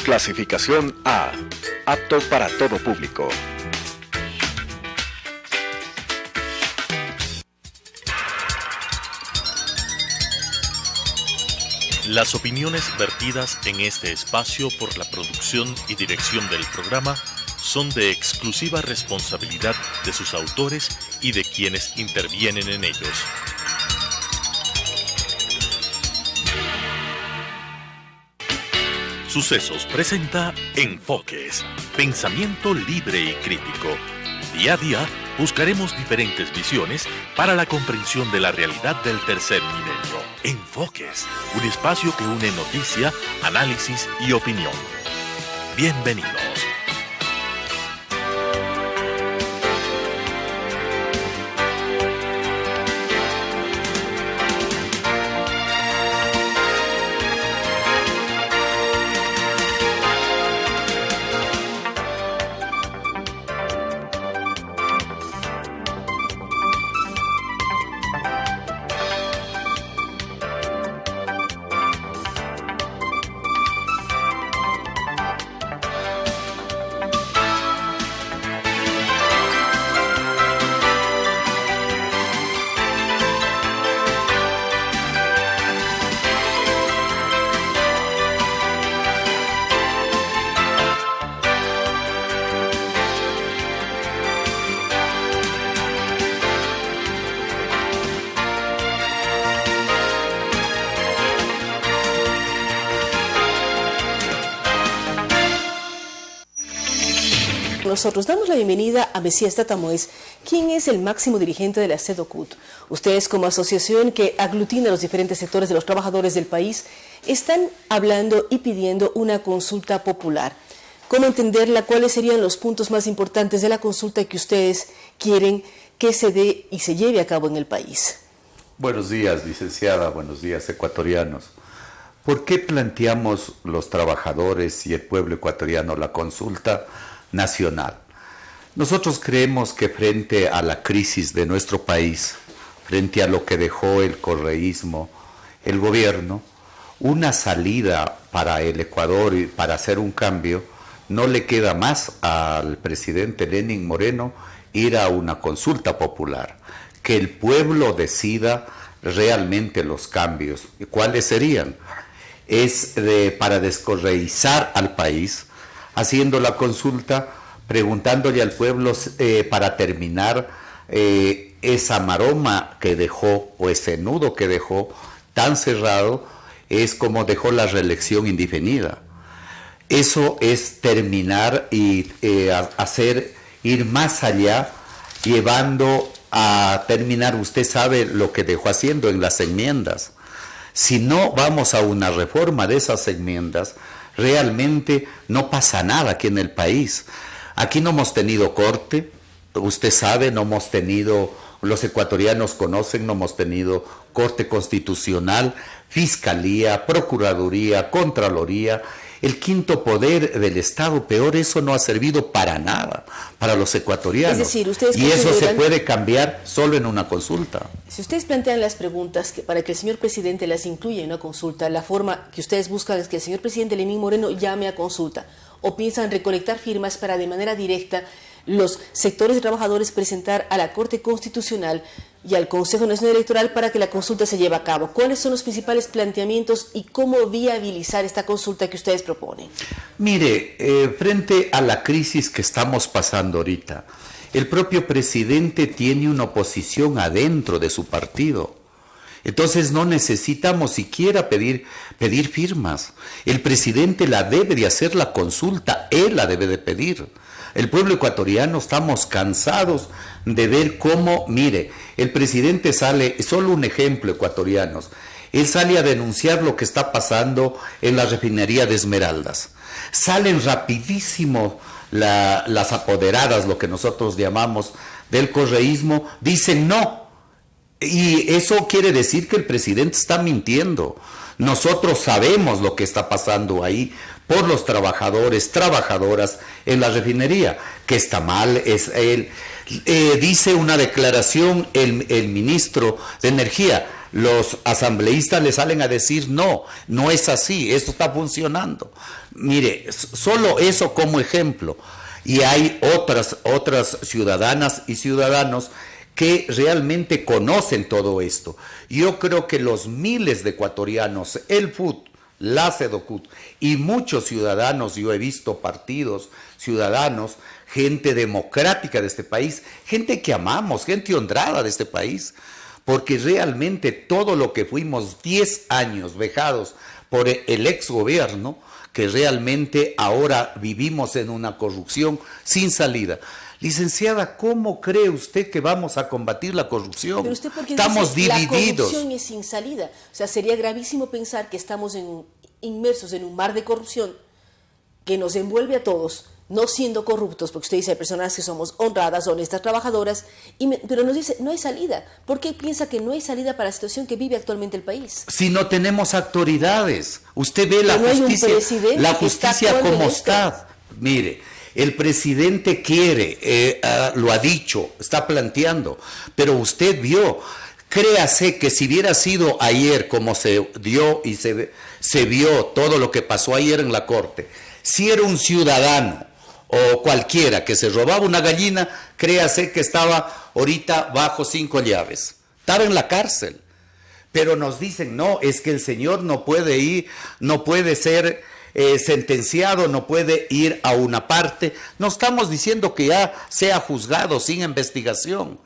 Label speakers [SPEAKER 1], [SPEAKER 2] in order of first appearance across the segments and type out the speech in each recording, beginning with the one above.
[SPEAKER 1] Clasificación A. Apto para todo público.
[SPEAKER 2] Las opiniones vertidas en este espacio por la producción y dirección del programa son de exclusiva responsabilidad de sus autores y de quienes intervienen en ellos. Sucesos presenta Enfoques, pensamiento libre y crítico. Día a día buscaremos diferentes visiones para la comprensión de la realidad del tercer milenio. Enfoques, un espacio que une noticia, análisis y opinión. Bienvenidos.
[SPEAKER 3] Nosotros damos la bienvenida a Mesías Tatamoes, quien es el máximo dirigente de la CEDOCUT. Ustedes, como asociación que aglutina los diferentes sectores de los trabajadores del país, están hablando y pidiendo una consulta popular. ¿Cómo entenderla? ¿Cuáles serían los puntos más importantes de la consulta que ustedes quieren que se dé y se lleve a cabo en el país?
[SPEAKER 4] Buenos días, licenciada. Buenos días, ecuatorianos. ¿Por qué planteamos los trabajadores y el pueblo ecuatoriano la consulta nacional? Nosotros creemos que frente a la crisis de nuestro país, frente a lo que dejó el correísmo, el gobierno, una salida para el Ecuador y para hacer un cambio, no le queda más al presidente Lenín Moreno ir a una consulta popular, que el pueblo decida realmente los cambios. ¿Cuáles serían? Para descorreizar al país, haciendo la consulta, preguntándole al pueblo para terminar esa maroma que dejó, o ese nudo que dejó tan cerrado, es como dejó la reelección indefinida. Eso es terminar y ir más allá, llevando a terminar, usted sabe lo que dejó haciendo en las enmiendas. Si no vamos a una reforma de esas enmiendas, realmente no pasa nada aquí en el país. Aquí no hemos tenido corte, usted sabe, no hemos tenido, los ecuatorianos conocen, no hemos tenido corte constitucional, fiscalía, procuraduría, contraloría, el quinto poder del Estado. Peor, eso no ha servido para nada para los ecuatorianos.
[SPEAKER 3] Es decir, ustedes
[SPEAKER 4] y eso se puede cambiar solo en una consulta.
[SPEAKER 3] Si ustedes plantean las preguntas para que el señor presidente las incluya en una consulta, la forma que ustedes buscan es que el señor presidente Lenín Moreno llame a consulta, o piensan recolectar firmas para de manera directa los sectores de trabajadores presentar a la Corte Constitucional y al Consejo Nacional Electoral para que la consulta se lleve a cabo. ¿Cuáles son los principales planteamientos y cómo viabilizar esta consulta que ustedes proponen?
[SPEAKER 4] Mire, frente a la crisis que estamos pasando ahorita, el propio presidente tiene una oposición adentro de su partido. Entonces no necesitamos siquiera pedir firmas. El presidente la debe de hacer la consulta, él la debe de pedir. El pueblo ecuatoriano estamos cansados de ver cómo, mire, el presidente sale, solo un ejemplo, ecuatorianos, él sale a denunciar lo que está pasando en la refinería de Esmeraldas. Salen rapidísimo las apoderadas, lo que nosotros llamamos del correísmo, dicen no. Y eso quiere decir que el presidente está mintiendo. Nosotros sabemos lo que está pasando ahí por los trabajadores, trabajadoras en la refinería, que está mal. Dice una declaración el ministro de Energía. Los asambleístas le salen a decir no es así, esto está funcionando. Mire, solo eso como ejemplo. Y hay otras ciudadanas y ciudadanos que realmente conocen todo esto. Yo creo que los miles de ecuatorianos, el FUT, la SEDOCUT y muchos ciudadanos, yo he visto partidos, ciudadanos, gente democrática de este país, gente que amamos, gente honrada de este país, porque realmente todo lo que fuimos 10 años vejados por el ex gobierno, que realmente ahora vivimos en una corrupción sin salida. Licenciada, ¿cómo cree usted que vamos a combatir la corrupción?
[SPEAKER 3] Pero usted, ¿por qué
[SPEAKER 4] estamos
[SPEAKER 3] dice
[SPEAKER 4] divididos?
[SPEAKER 3] La corrupción es sin salida. O sea, sería gravísimo pensar que estamos inmersos en un mar de corrupción que nos envuelve a todos, no siendo corruptos, porque usted dice hay personas que somos honradas, honestas, trabajadoras, pero nos dice no hay salida. ¿Por qué piensa que no hay salida para la situación que vive actualmente el país?
[SPEAKER 4] Si no tenemos autoridades, usted ve la justicia como está. Mire, el presidente quiere, lo ha dicho, está planteando, pero usted vio, créase que si hubiera sido ayer como se dio y se vio todo lo que pasó ayer en la corte, si era un ciudadano o cualquiera que se robaba una gallina, créase que estaba ahorita bajo 5 llaves, estaba en la cárcel. Pero nos dicen, no, es que el señor no puede ir, no puede ser sentenciado, no puede ir a una parte. No estamos diciendo que ya sea juzgado sin investigación,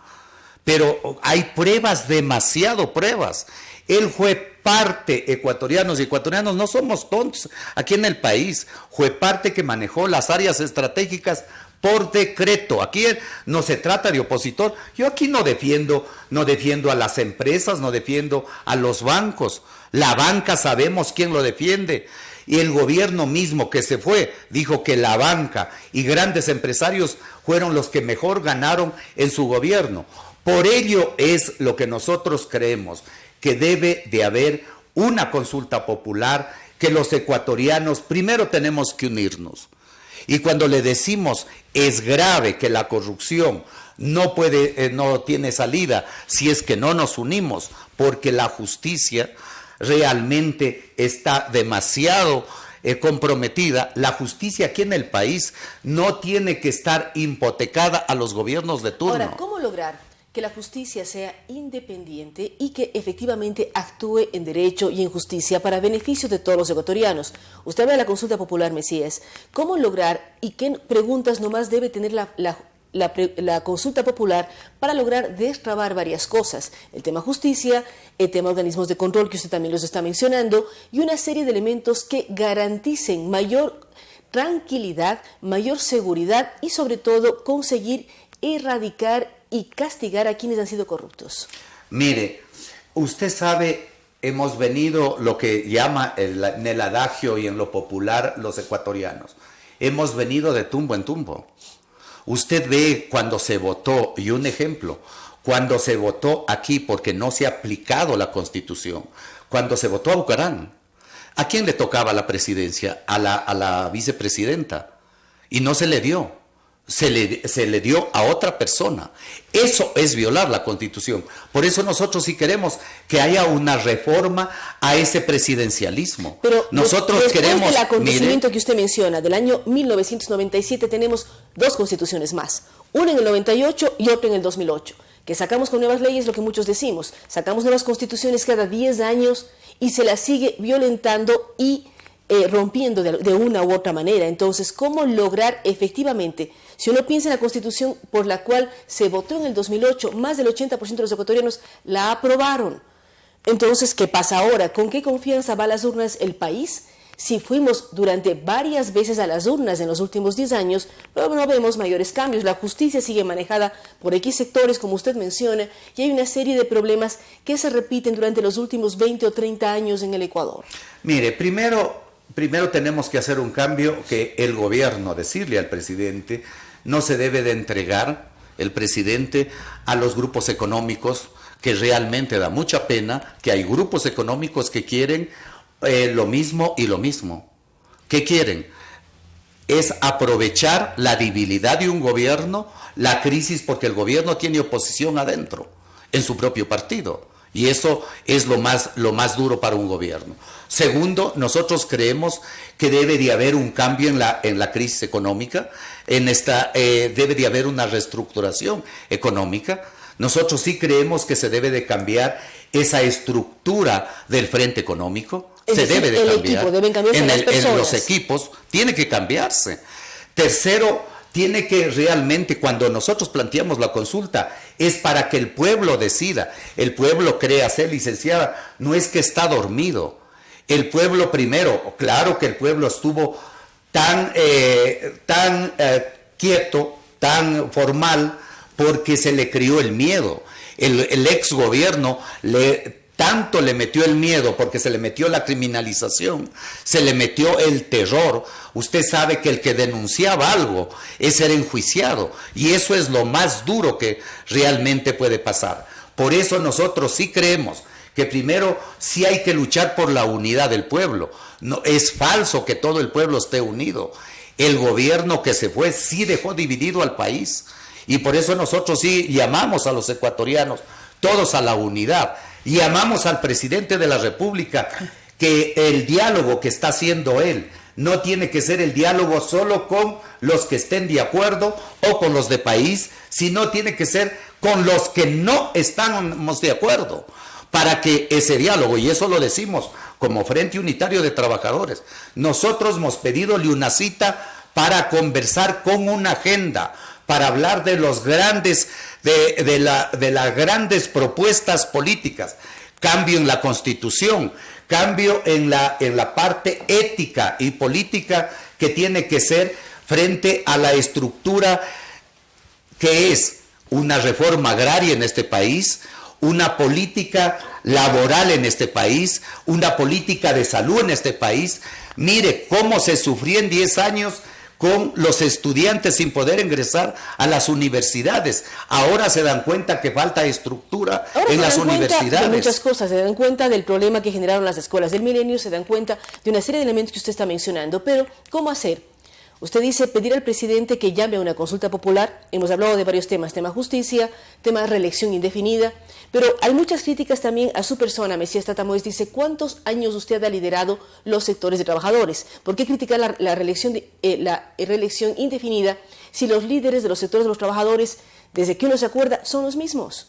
[SPEAKER 4] pero hay pruebas, demasiado pruebas. Él fue parte, ecuatorianos y ecuatorianos no somos tontos aquí en el país, fue parte que manejó las áreas estratégicas por decreto. Aquí no se trata de opositor. Yo aquí no defiendo a las empresas, no defiendo a los bancos. La banca sabemos quién lo defiende. Y el gobierno mismo que se fue dijo que la banca y grandes empresarios fueron los que mejor ganaron en su gobierno. Por ello es lo que nosotros creemos, que debe de haber una consulta popular, que los ecuatorianos primero tenemos que unirnos. Y cuando le decimos es grave que la corrupción no tiene salida si es que no nos unimos, porque la justicia realmente está demasiado comprometida. La justicia aquí en el país no tiene que estar hipotecada a los gobiernos de turno.
[SPEAKER 3] Ahora, ¿cómo lograr que la justicia sea independiente y que efectivamente actúe en derecho y en justicia para beneficio de todos los ecuatorianos? Usted habla de la consulta popular, Mesías. ¿Cómo lograr y qué preguntas nomás debe tener la consulta popular para lograr destrabar varias cosas? El tema justicia, el tema organismos de control, que usted también los está mencionando, y una serie de elementos que garanticen mayor tranquilidad, mayor seguridad y sobre todo conseguir erradicar y castigar a quienes han sido corruptos.
[SPEAKER 4] Mire, usted sabe, hemos venido lo que llama en el adagio y en lo popular los ecuatorianos, hemos venido de tumbo en tumbo. Usted ve cuando se votó, y un ejemplo, cuando se votó aquí porque no se ha aplicado la Constitución, cuando se votó a Bucarán, ¿a quién le tocaba la presidencia? A la vicepresidenta, y no se le dio. Se le dio a otra persona. Eso es violar la Constitución. Por eso nosotros sí queremos que haya una reforma a ese presidencialismo.
[SPEAKER 3] Pero
[SPEAKER 4] nosotros
[SPEAKER 3] después
[SPEAKER 4] queremos,
[SPEAKER 3] del acontecimiento que usted menciona, del año 1997, tenemos 2 constituciones más. Una en el 98 y otra en el 2008. Que sacamos con nuevas leyes, lo que muchos decimos. Sacamos nuevas constituciones cada 10 años y se las sigue violentando y rompiendo de una u otra manera. Entonces, ¿cómo lograr efectivamente? Si uno piensa en la Constitución por la cual se votó en el 2008, más del 80% de los ecuatorianos la aprobaron. Entonces, ¿qué pasa ahora? ¿Con qué confianza va a las urnas el país? Si fuimos durante varias veces a las urnas en los últimos 10 años, pero no vemos mayores cambios. La justicia sigue manejada por X sectores, como usted menciona, y hay una serie de problemas que se repiten durante los últimos 20 o 30 años en el Ecuador.
[SPEAKER 4] Mire, primero tenemos que hacer un cambio, que el gobierno, decirle al presidente, no se debe de entregar el presidente a los grupos económicos, que realmente da mucha pena que hay grupos económicos que quieren lo mismo y lo mismo. ¿Qué quieren? Es aprovechar la debilidad de un gobierno, la crisis, porque el gobierno tiene oposición adentro, en su propio partido. Y eso es lo más duro para un gobierno. Segundo, nosotros creemos que debe de haber un cambio en la crisis económica, debe de haber una reestructuración económica. Nosotros sí creemos que se debe de cambiar esa estructura del frente económico. Se debe de cambiar.
[SPEAKER 3] Deben cambiarse las personas.
[SPEAKER 4] En los equipos tiene que cambiarse. Tercero, tiene que realmente, cuando nosotros planteamos la consulta, es para que el pueblo decida. El pueblo, créase, licenciada, no es que está dormido. El pueblo primero, claro que el pueblo estuvo tan quieto, tan formal, porque se le crió el miedo. El ex gobierno tanto le metió el miedo, porque se le metió la criminalización, se le metió el terror. Usted sabe que el que denunciaba algo es ser enjuiciado, y eso es lo más duro que realmente puede pasar. Por eso nosotros sí creemos que primero sí hay que luchar por la unidad del pueblo. No, es falso que todo el pueblo esté unido. El gobierno que se fue sí dejó dividido al país, y por eso nosotros sí llamamos a los ecuatorianos todos a la unidad. Y llamamos al presidente de la República que el diálogo que está haciendo él no tiene que ser el diálogo solo con los que estén de acuerdo o con los de país, sino tiene que ser con los que no estamos de acuerdo, para que ese diálogo, y eso lo decimos como Frente Unitario de Trabajadores, nosotros hemos pedidole una cita para conversar con una agenda, para hablar de los grandes, de las grandes propuestas políticas, cambio en la Constitución, cambio en la parte ética y política que tiene que ser frente a la estructura que es una reforma agraria en este país, una política laboral en este país, una política de salud en este país. Mire cómo se sufrió en 10 años con los estudiantes sin poder ingresar a las universidades. Ahora se dan cuenta que falta estructura en las universidades.
[SPEAKER 3] De muchas cosas, se dan cuenta del problema que generaron las escuelas del milenio, se dan cuenta de una serie de elementos que usted está mencionando. Pero, ¿cómo hacer? Usted dice pedir al presidente que llame a una consulta popular. Hemos hablado de varios temas, tema justicia, tema reelección indefinida, pero hay muchas críticas también a su persona. Mesías Tatamoes dice, ¿cuántos años usted ha liderado los sectores de trabajadores? ¿Por qué criticar la reelección indefinida si los líderes de los sectores de los trabajadores, desde que uno se acuerda, son los mismos?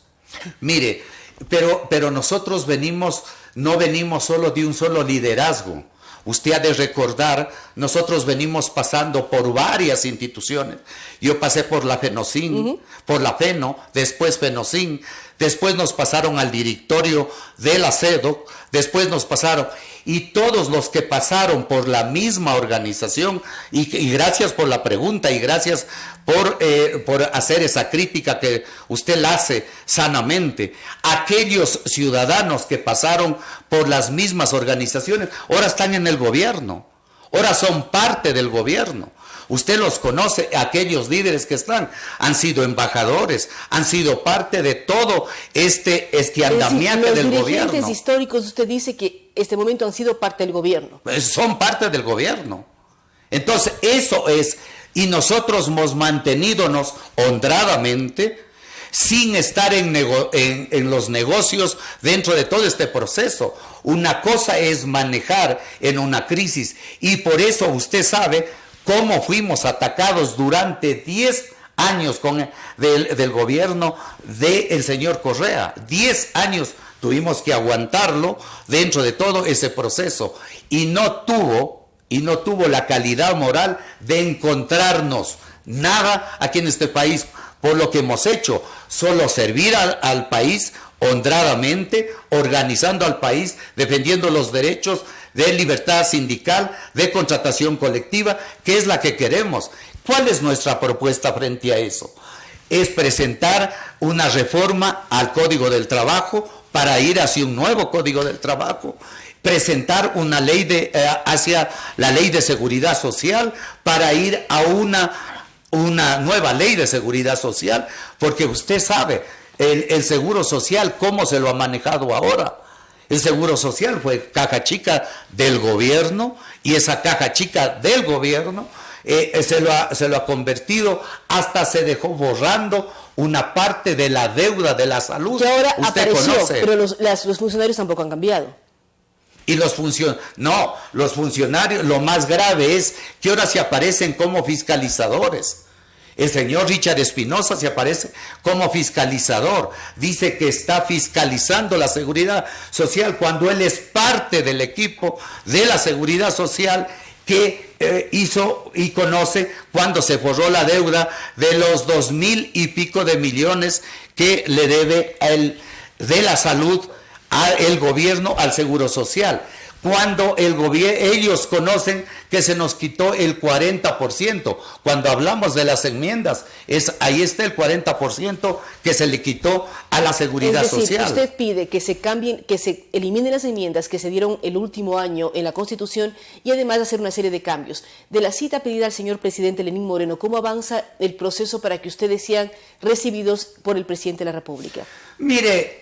[SPEAKER 4] Mire, pero nosotros no venimos solo de un solo liderazgo. Usted ha de recordar, nosotros venimos pasando por varias instituciones. Yo pasé por la FENOCIN, por la FENO, después FENOCIN, después nos pasaron al directorio de la CEDOC, después nos pasaron, y todos los que pasaron por la misma organización, y gracias por la pregunta, y gracias por hacer esa crítica que usted la hace sanamente. Aquellos ciudadanos que pasaron por las mismas organizaciones, ahora están en el gobierno, ahora son parte del gobierno. Usted los conoce, aquellos líderes que han sido embajadores, han sido parte de todo este andamiaje del gobierno. Los
[SPEAKER 3] dirigentes históricos, usted dice que este momento han sido parte del gobierno.
[SPEAKER 4] Son parte del gobierno. Entonces, eso es, y nosotros hemos mantenidonos honradamente, sin estar en los negocios dentro de todo este proceso. Una cosa es manejar en una crisis, y por eso usted sabe cómo fuimos atacados durante 10 años del gobierno del señor Correa. 10 años tuvimos que aguantarlo dentro de todo ese proceso, y no tuvo la calidad moral de encontrarnos nada aquí en este país. Por lo que hemos hecho, solo servir al país honradamente, organizando al país, defendiendo los derechos de libertad sindical, de contratación colectiva, que es la que queremos. ¿Cuál es nuestra propuesta frente a eso? Es presentar una reforma al Código del Trabajo para ir hacia un nuevo Código del Trabajo, presentar una ley hacia la Ley de Seguridad Social para ir a una nueva ley de seguridad social, porque usted sabe, el seguro social, cómo se lo ha manejado ahora. El Seguro Social fue caja chica del gobierno y esa caja chica del gobierno se lo ha convertido, hasta se dejó borrando una parte de la deuda de la salud.
[SPEAKER 3] Que ahora
[SPEAKER 4] usted
[SPEAKER 3] apareció,
[SPEAKER 4] conoce.
[SPEAKER 3] pero los funcionarios tampoco han cambiado.
[SPEAKER 4] Y los funcionarios, lo más grave es que ahora se aparecen como fiscalizadores. El señor Richard Espinosa se aparece como fiscalizador. Dice que está fiscalizando la seguridad social cuando él es parte del equipo de la seguridad social que hizo y conoce cuando se forró la deuda de los 2,000 y pico de millones que le debe de la salud al gobierno al Seguro Social. Cuando ellos conocen que se nos quitó el 40%, cuando hablamos de las enmiendas, ahí está el 40% que se le quitó a la seguridad social.
[SPEAKER 3] Usted pide que se cambien, que se eliminen las enmiendas que se dieron el último año en la Constitución y además hacer una serie de cambios. De la cita pedida al señor presidente Lenín Moreno, ¿cómo avanza el proceso para que ustedes sean recibidos por el presidente de la República?
[SPEAKER 4] Mire,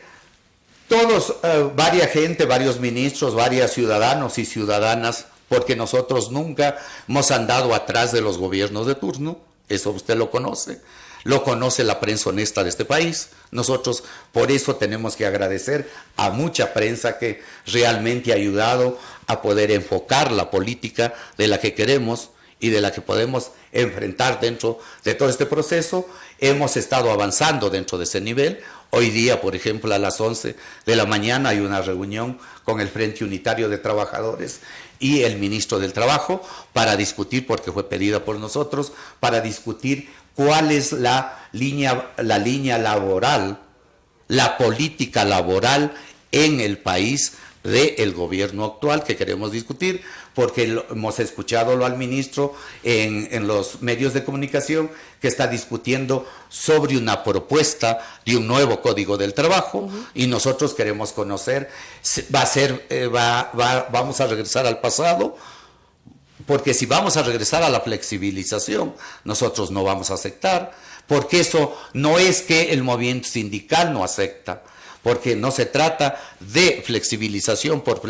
[SPEAKER 4] todos, varias gente, varios ministros, varios ciudadanos y ciudadanas, porque nosotros nunca hemos andado atrás de los gobiernos de turno, eso usted lo conoce la prensa honesta de este país. Nosotros por eso tenemos que agradecer a mucha prensa que realmente ha ayudado a poder enfocar la política de la que queremos y de la que podemos enfrentar dentro de todo este proceso. Hemos estado avanzando dentro de ese nivel. Hoy día, por ejemplo, a las 11 de la mañana hay una reunión con el Frente Unitario de Trabajadores y el ministro del Trabajo para discutir, porque fue pedida por nosotros, para discutir cuál es la línea laboral, la política laboral en el país del gobierno actual que queremos discutir, porque hemos escuchado al ministro en los medios de comunicación que está discutiendo sobre una propuesta de un nuevo Código del Trabajo, y nosotros queremos conocer, vamos a regresar al pasado, porque si vamos a regresar a la flexibilización, nosotros no vamos a aceptar, porque eso no es que el movimiento sindical no acepta, porque no se trata de flexibilización por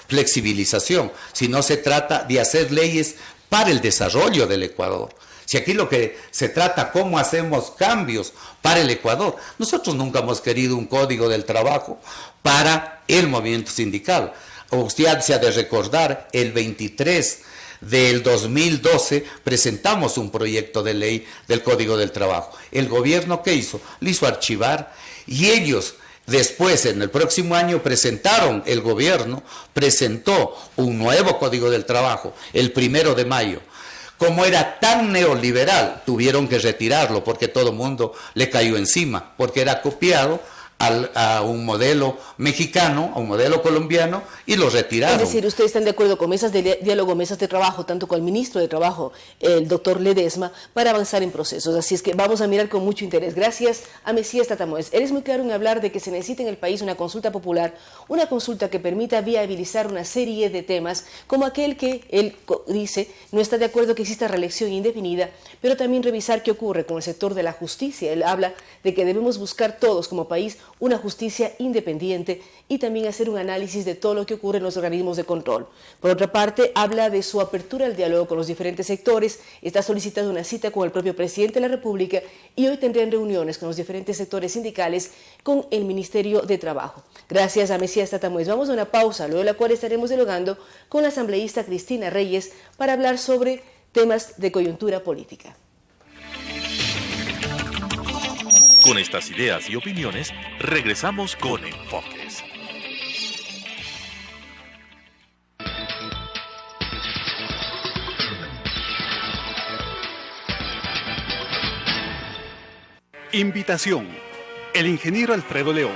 [SPEAKER 4] flexibilización, sino se trata de hacer leyes para el desarrollo del Ecuador. Si aquí lo que se trata, cómo hacemos cambios para el Ecuador. Nosotros nunca hemos querido un código del trabajo para el movimiento sindical. Usted se ha de recordar, el 23 del 2012 presentamos un proyecto de ley del Código del Trabajo. El gobierno, ¿qué hizo? Lo hizo archivar, y ellos después, en el próximo año, el gobierno presentó un nuevo Código del Trabajo, el 1 de mayo. Como era tan neoliberal, tuvieron que retirarlo porque todo el mundo le cayó encima, porque era copiado a un modelo mexicano, a un modelo colombiano, y lo retiraron.
[SPEAKER 3] Es decir, ¿ustedes están de acuerdo con mesas de diálogo, mesas de trabajo, tanto con el ministro de Trabajo, el doctor Ledesma, para avanzar en procesos? Así es que vamos a mirar con mucho interés. Gracias a Mesías Tatamoes. Eres muy claro en hablar de que se necesita en el país una consulta popular, una consulta que permita viabilizar una serie de temas, como aquel que él dice no está de acuerdo que exista reelección indefinida, pero también revisar qué ocurre con el sector de la justicia. Él habla de que debemos buscar todos como país una justicia independiente y también hacer un análisis de todo lo que ocurre en los organismos de control. Por otra parte, habla de su apertura al diálogo con los diferentes sectores, está solicitando una cita con el propio presidente de la República y hoy tendrán reuniones con los diferentes sectores sindicales con el Ministerio de Trabajo. Gracias a Mesías Tatamoes. Vamos a una pausa, luego de la cual estaremos dialogando con la asambleísta Cristina Reyes para hablar sobre temas de coyuntura política.
[SPEAKER 2] Con estas ideas y opiniones, regresamos con Enfoques.
[SPEAKER 5] Invitación. El ingeniero Alfredo León,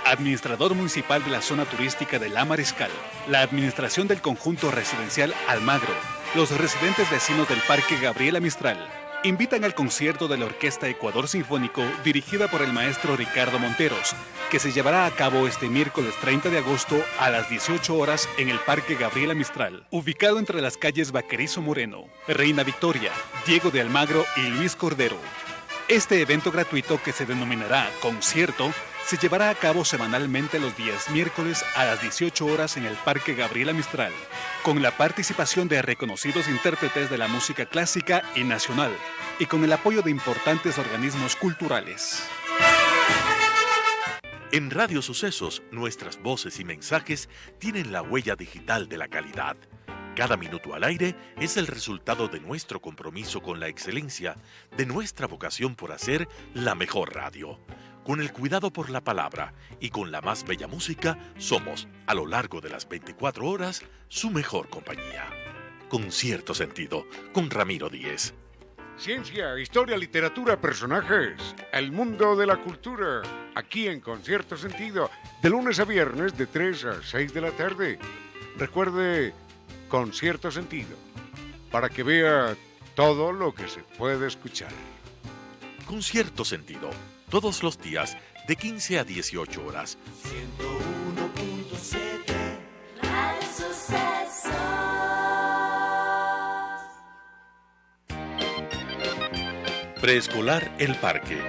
[SPEAKER 5] administrador municipal de la zona turística de La Mariscal, la administración del conjunto residencial Almagro, los residentes vecinos del Parque Gabriela Mistral, invitan al concierto de la Orquesta Ecuador Sinfónico dirigida por el maestro Ricardo Monteros, que se llevará a cabo este miércoles 30 de agosto a las 18 horas en el Parque Gabriela Mistral, ubicado entre las calles Vaquerizo Moreno, Reina Victoria, Diego de Almagro y Luis Cordero. Este evento gratuito, que se denominará Concierto, se llevará a cabo semanalmente los días miércoles a las 18 horas en el Parque Gabriela Mistral, con la participación de reconocidos intérpretes de la música clásica y nacional, y con el apoyo de importantes organismos culturales.
[SPEAKER 2] En Radio Sucesos, nuestras voces y mensajes tienen la huella digital de la calidad. Cada minuto al aire es el resultado de nuestro compromiso con la excelencia, de nuestra vocación por hacer la mejor radio. Con el cuidado por la palabra y con la más bella música, somos, a lo largo de las 24 horas, su mejor compañía. Con cierto sentido, con Ramiro Díez.
[SPEAKER 6] Ciencia, historia, literatura, personajes, el mundo de la cultura, aquí en Con Cierto Sentido, de lunes a viernes de 3 a 6 de la tarde. Recuerde, Con Cierto Sentido, para que vea todo lo que se puede escuchar.
[SPEAKER 2] Con Cierto Sentido, todos los días de 15 a 18 horas.
[SPEAKER 7] 101.7 Radio Sucesos.
[SPEAKER 2] Preescolar El Parque.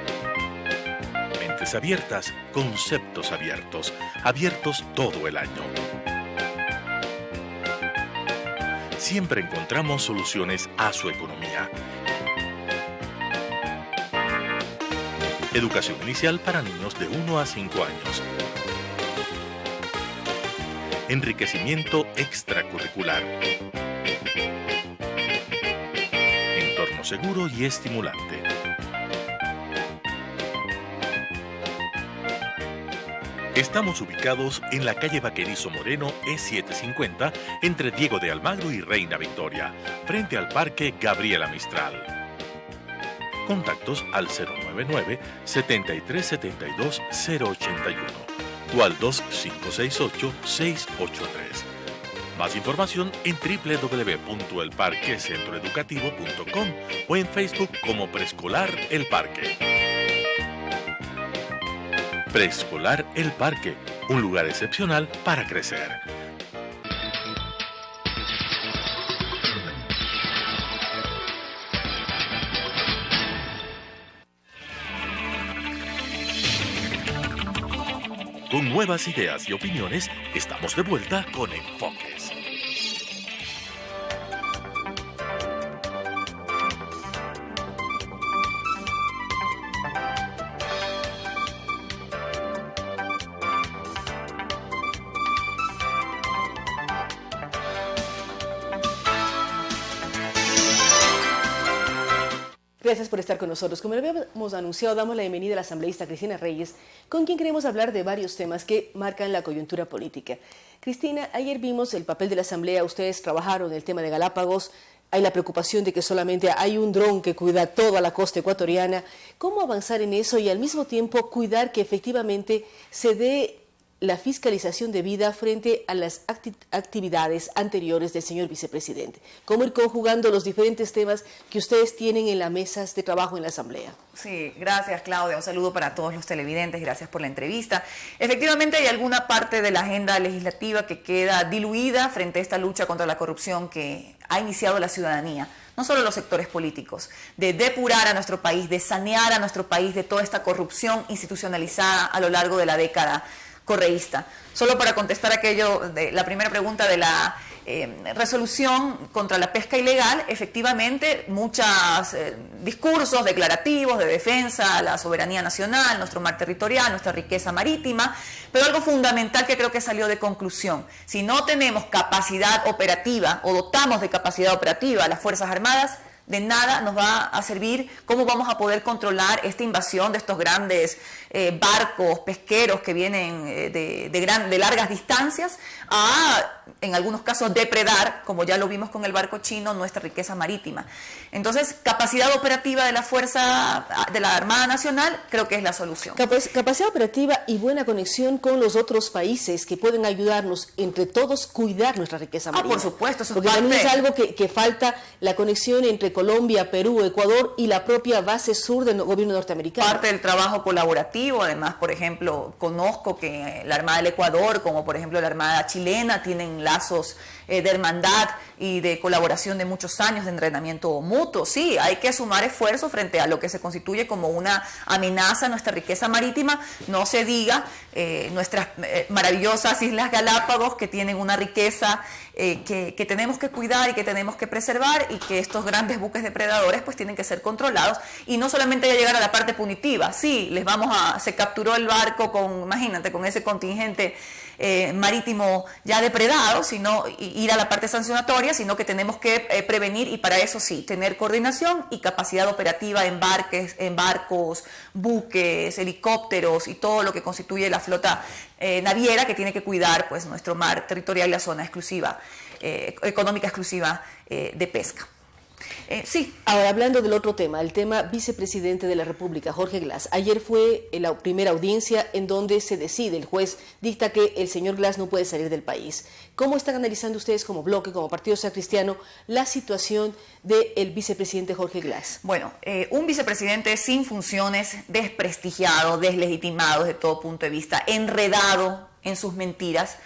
[SPEAKER 2] Mentes abiertas, conceptos abiertos, abiertos todo el año. Siempre encontramos soluciones a su economía. Educación inicial para niños de 1 a 5 años. Enriquecimiento extracurricular. Entorno seguro y estimulante. Estamos ubicados en la calle Vaquerizo Moreno, E750, entre Diego de Almagro y Reina Victoria, frente al Parque Gabriela Mistral. Contactos al 099-7372-081 o al 2568-683. Más información en www.elparquecentroeducativo.com o en Facebook como Preescolar El Parque. Preescolar El Parque, un lugar excepcional para crecer. Con nuevas ideas y opiniones, estamos de vuelta con Enfoques.
[SPEAKER 3] Gracias por estar con nosotros. Como lo habíamos anunciado, damos la bienvenida a la asambleísta Cristina Reyes, con quien queremos hablar de varios temas que marcan la coyuntura política. Cristina, ayer vimos el papel de la asamblea, ustedes trabajaron el tema de Galápagos, hay la preocupación de que solamente hay un dron que cuida toda la costa ecuatoriana. ¿Cómo avanzar en eso y al mismo tiempo cuidar que efectivamente se dé la fiscalización debida frente a las actividades anteriores del señor vicepresidente? ¿Cómo ir conjugando los diferentes temas que ustedes tienen en las mesas de trabajo en la Asamblea?
[SPEAKER 8] Sí, gracias Claudia, un saludo para todos los televidentes, gracias por la entrevista. Efectivamente hay alguna parte de la agenda legislativa que queda diluida frente a esta lucha contra la corrupción que ha iniciado la ciudadanía, no solo los sectores políticos, de depurar a nuestro país, de sanear a nuestro país de toda esta corrupción institucionalizada a lo largo de la década correísta. Solo para contestar aquello de la primera pregunta de la resolución contra la pesca ilegal, efectivamente muchos discursos declarativos de defensa a la soberanía nacional, nuestro mar territorial, nuestra riqueza marítima, pero algo fundamental que creo que salió de conclusión: si no tenemos capacidad operativa o dotamos de capacidad operativa a las Fuerzas Armadas, de nada nos va a servir cómo vamos a poder controlar esta invasión de estos grandes barcos pesqueros que vienen de largas distancias a, en algunos casos, depredar, como ya lo vimos con el barco chino, nuestra riqueza marítima. Entonces, capacidad operativa de la Fuerza, de la Armada Nacional, creo que es la solución.
[SPEAKER 3] Capacidad operativa y buena conexión con los otros países que pueden ayudarnos entre todos cuidar nuestra riqueza marina.
[SPEAKER 8] Por supuesto, eso
[SPEAKER 3] porque también es algo que falta, la conexión entre Colombia, Perú, Ecuador y la propia base sur del gobierno norteamericano.
[SPEAKER 8] Parte del trabajo colaborativo, además, por ejemplo, conozco que la Armada del Ecuador, como por ejemplo la Armada chilena, tienen lazos de hermandad y de colaboración de muchos años de entrenamiento mutuo. Sí, hay que sumar esfuerzos frente a lo que se constituye como una amenaza a nuestra riqueza marítima. No se diga nuestras maravillosas Islas Galápagos, que tienen una riqueza que tenemos que cuidar y que tenemos que preservar, y que estos grandes buques depredadores pues tienen que ser controlados, y no solamente llegar a la parte punitiva. Sí, se capturó el barco imagínate, con ese contingente marítimo ya depredado, sino ir a la parte sancionatoria, sino que tenemos que prevenir, y para eso sí, tener coordinación y capacidad operativa en barcos, buques, helicópteros y todo lo que constituye la flota naviera, que tiene que cuidar pues nuestro mar territorial y la zona exclusiva, económica exclusiva de pesca. Sí.
[SPEAKER 3] Ahora, hablando del otro tema, el tema vicepresidente de la República, Jorge Glass. Ayer fue la primera audiencia en donde se decide, el juez dicta que el señor Glass no puede salir del país. ¿Cómo están analizando ustedes como bloque, como Partido Social Cristiano, la situación del vicepresidente Jorge Glass?
[SPEAKER 8] Bueno, un vicepresidente sin funciones, desprestigiado, deslegitimado desde todo punto de vista, enredado en sus mentiras,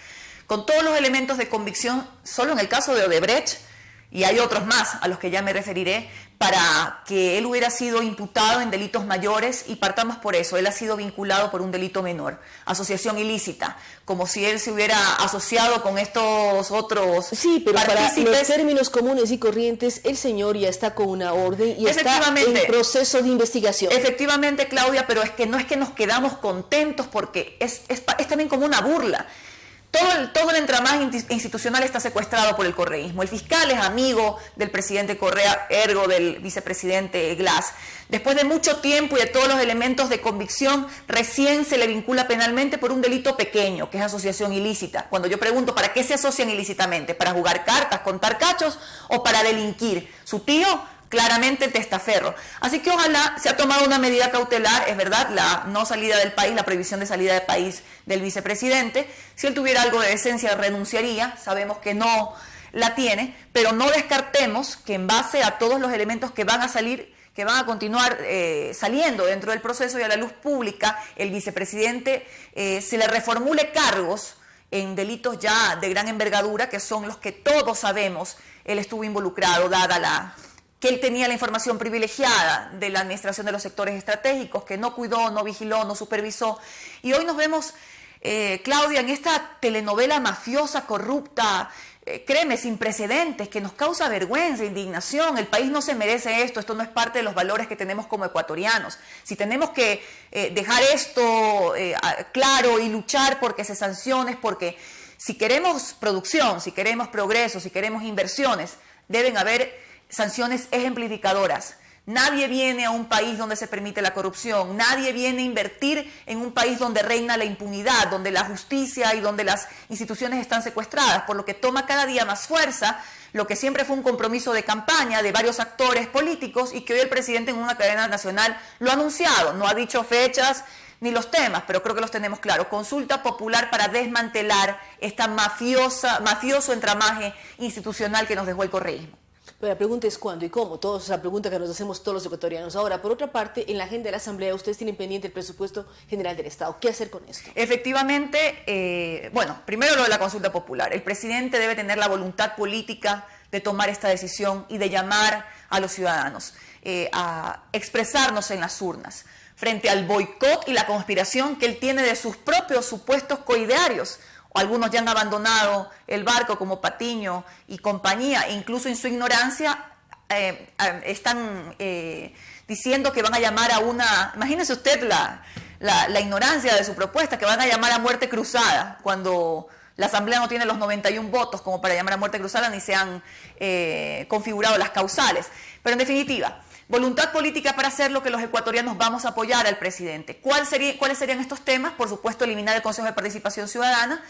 [SPEAKER 8] con todos los elementos de convicción, solo en el caso de Odebrecht, y hay otros más a los que ya me referiré, para que él hubiera sido imputado en delitos mayores, y partamos por eso. Él ha sido vinculado por un delito menor, asociación ilícita, como si él se hubiera asociado con estos otros
[SPEAKER 3] sí, pero
[SPEAKER 8] partícipes.
[SPEAKER 3] Para los términos comunes y corrientes, el señor ya está con una orden y está en proceso de investigación.
[SPEAKER 8] Efectivamente, Claudia, pero no es que nos quedamos contentos, porque es también como una burla. Todo el entramado institucional está secuestrado por el correísmo. El fiscal es amigo del presidente Correa, ergo del vicepresidente Glass. Después de mucho tiempo y de todos los elementos de convicción, recién se le vincula penalmente por un delito pequeño, que es asociación ilícita. Cuando yo pregunto, ¿para qué se asocian ilícitamente? ¿Para jugar cartas, contar cachos o para delinquir? Su tío, claramente testaferro. Así que ojalá se ha tomado una medida cautelar, es verdad, la no salida del país, la prohibición de salida del país del vicepresidente. Si él tuviera algo de decencia, renunciaría. Sabemos que no la tiene, pero no descartemos que en base a todos los elementos que van a salir, que van a continuar saliendo dentro del proceso y a la luz pública, el vicepresidente se le reformule cargos en delitos ya de gran envergadura, que son los que todos sabemos él estuvo involucrado, dada que él tenía la información privilegiada de la administración de los sectores estratégicos, que no cuidó, no vigiló, no supervisó. Y hoy nos vemos, Claudia, en esta telenovela mafiosa, corrupta, créeme, sin precedentes, que nos causa vergüenza, indignación. El país no se merece esto no es parte de los valores que tenemos como ecuatorianos. Si tenemos que dejar esto claro y luchar porque se sancione, porque si queremos producción, si queremos progreso, si queremos inversiones, deben haber sanciones ejemplificadoras. Nadie viene a un país donde se permite la corrupción, nadie viene a invertir en un país donde reina la impunidad, donde la justicia y donde las instituciones están secuestradas, por lo que toma cada día más fuerza lo que siempre fue un compromiso de campaña de varios actores políticos, y que hoy el presidente en una cadena nacional lo ha anunciado. No ha dicho fechas ni los temas, pero creo que los tenemos claros. Consulta popular para desmantelar esta mafioso entramaje institucional que nos dejó el correísmo.
[SPEAKER 3] Pero la pregunta es cuándo y cómo. Esa es la pregunta que nos hacemos todos los ecuatorianos. Ahora, por otra parte, en la agenda de la Asamblea, ustedes tienen pendiente el presupuesto general del Estado. ¿Qué hacer con esto?
[SPEAKER 8] Efectivamente, primero lo de la consulta popular. El presidente debe tener la voluntad política de tomar esta decisión y de llamar a los ciudadanos a expresarnos en las urnas frente al boicot y la conspiración que él tiene de sus propios supuestos coidearios. Algunos ya han abandonado el barco, como Patiño y compañía, e incluso en su ignorancia están diciendo que van a llamar a una... Imagínese usted la ignorancia de su propuesta, que van a llamar a muerte cruzada, cuando la Asamblea no tiene los 91 votos como para llamar a muerte cruzada, ni se han configurado las causales. Pero en definitiva, voluntad política para hacer lo que los ecuatorianos vamos a apoyar al presidente. ¿Cuáles serían estos temas? Por supuesto, eliminar el Consejo de Participación Ciudadana,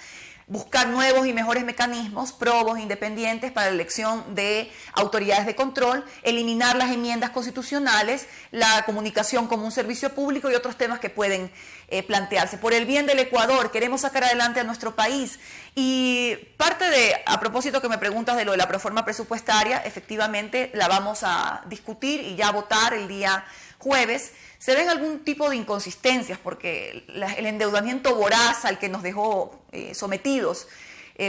[SPEAKER 8] buscar nuevos y mejores mecanismos probos e independientes para la elección de autoridades de control, eliminar las enmiendas constitucionales, la comunicación como un servicio público y otros temas que pueden plantearse. Por el bien del Ecuador, queremos sacar adelante a nuestro país. Y a propósito que me preguntas de lo de la proforma presupuestaria, efectivamente la vamos a discutir y ya votar el día jueves. Se ven algún tipo de inconsistencias, porque el endeudamiento voraz al que nos dejó sometidos